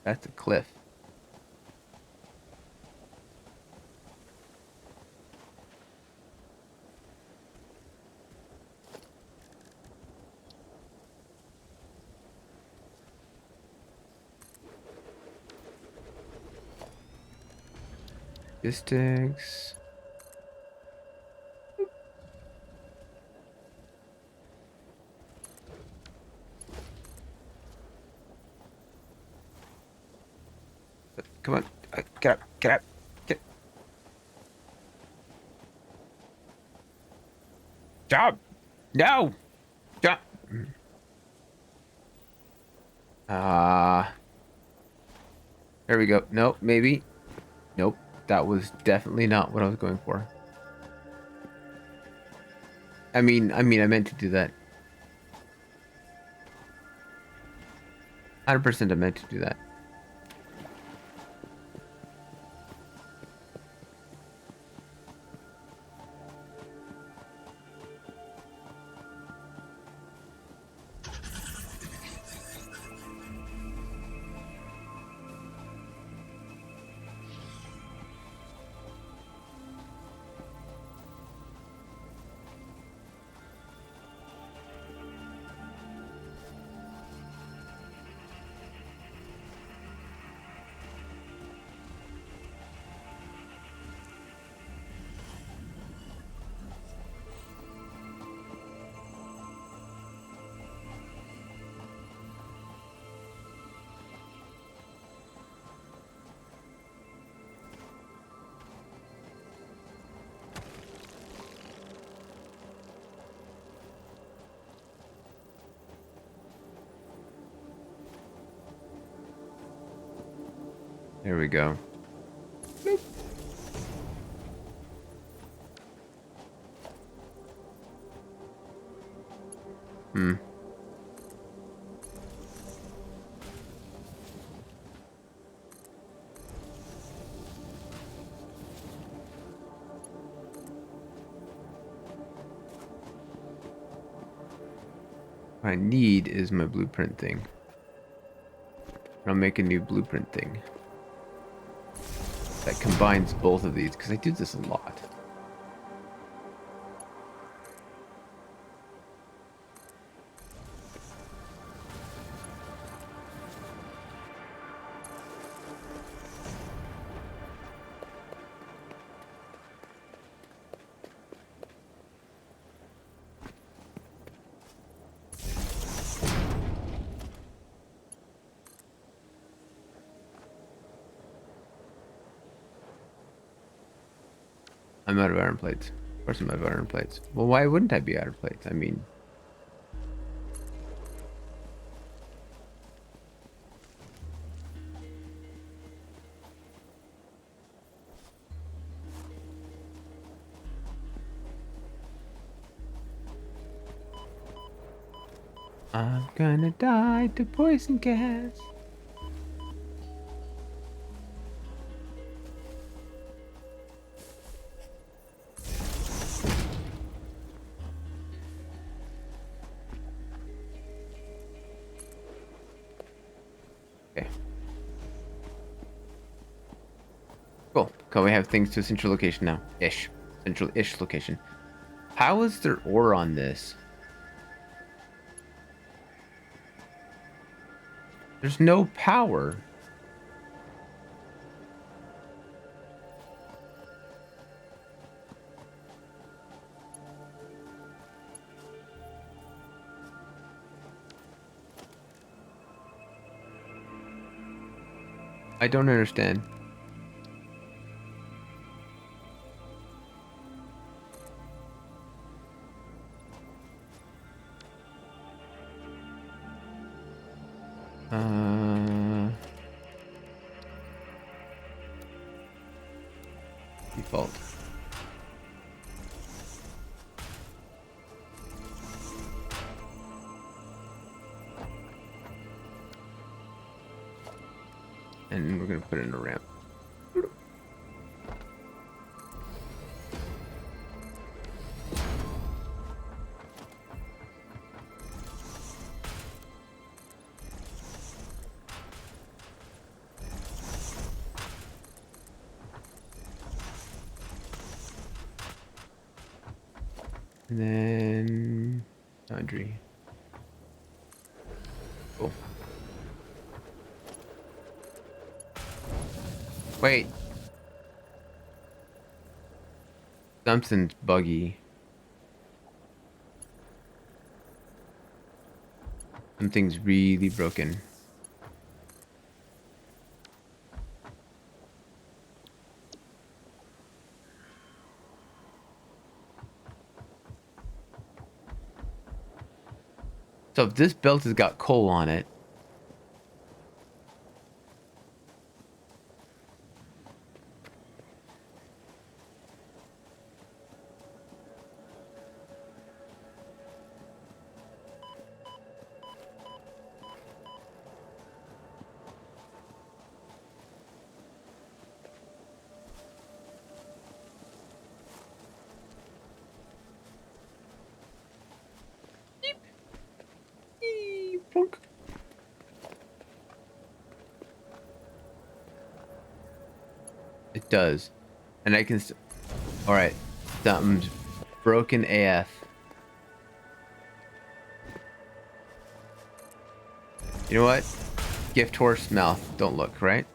That's a cliff. Statistics. Come on. Get up. Get up. Get. Job. No. Job. There we go. Nope. Maybe. Nope. That was definitely not what I was going for. I meant to do that. 100% I meant to do that. There we go. Hmm. What I need is my blueprint thing. I'll make a new blueprint thing that combines both of these, because I do this a lot. I'm out of iron plates. Of course I'm out of iron plates. Well, why wouldn't I be out of plates? I mean... I'm gonna die to poison gas. Okay. Cool. Cool, we have things to a central location now. Ish. Central-ish location. How is there ore on this? There's no power. I don't understand. Default. and we're gonna put in a ramp. And then laundry. Cool. Wait. Something's buggy. Something's really broken. So if this belt has got coal on it, plunk. It does. And I can alright. Something's broken AF. You know what? Gift horse mouth. Don't look, right?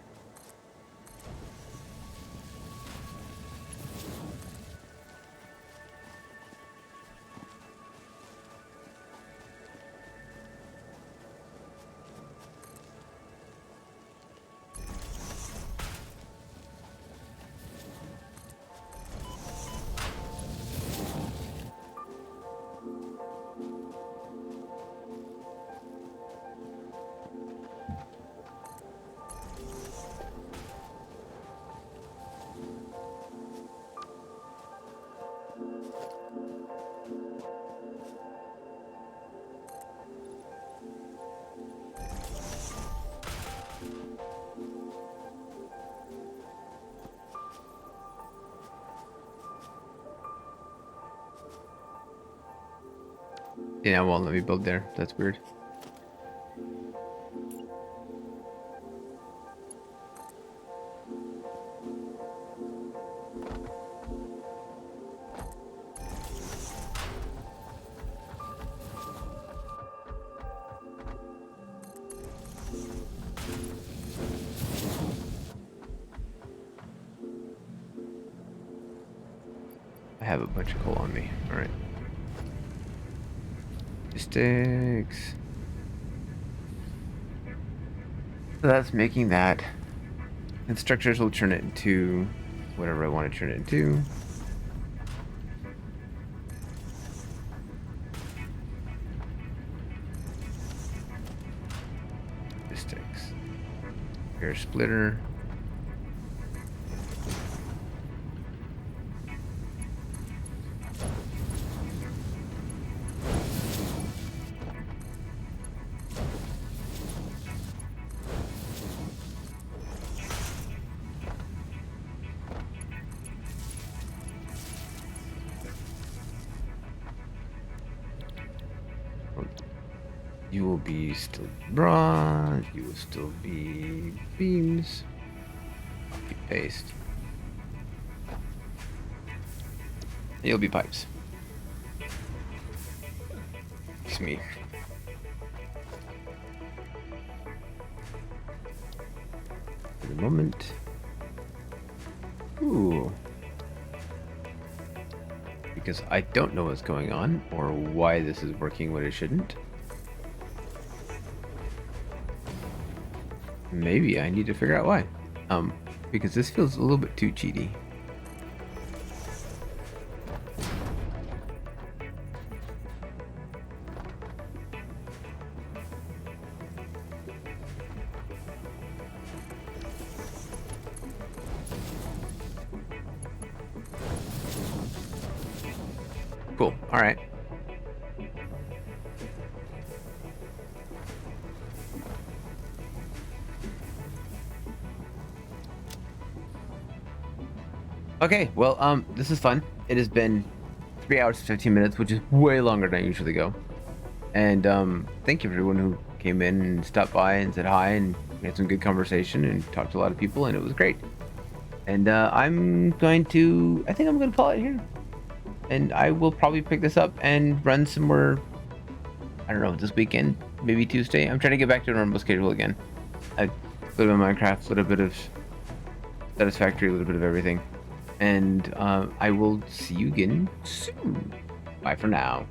Yeah, it won't let me build there. That's weird. I have a bunch of coal on me. Alright. Sticks. So that's making that. And structures will turn it into whatever I want to turn it into. Sticks. Air splitter. You will be still bronze. You will still be beams. Copy paste. You'll be pipes. It's me. For the moment. Ooh. Because I don't know what's going on or why this is working when it shouldn't. Maybe I need to figure out why. Because this feels a little bit too cheaty. Cool. All right. Okay, well, this is fun. It has been 3 hours and 15 minutes, which is way longer than I usually go. And thank you everyone who came in and stopped by and said hi, and we had some good conversation and talked to a lot of people, and it was great. And I think I'm going to call it here. And I will probably pick this up and run some more, I don't know, this weekend, maybe Tuesday. I'm trying to get back to a normal schedule again. A little bit of Minecraft, a little bit of Satisfactory, a little bit of everything. And I will see you again soon. Bye for now.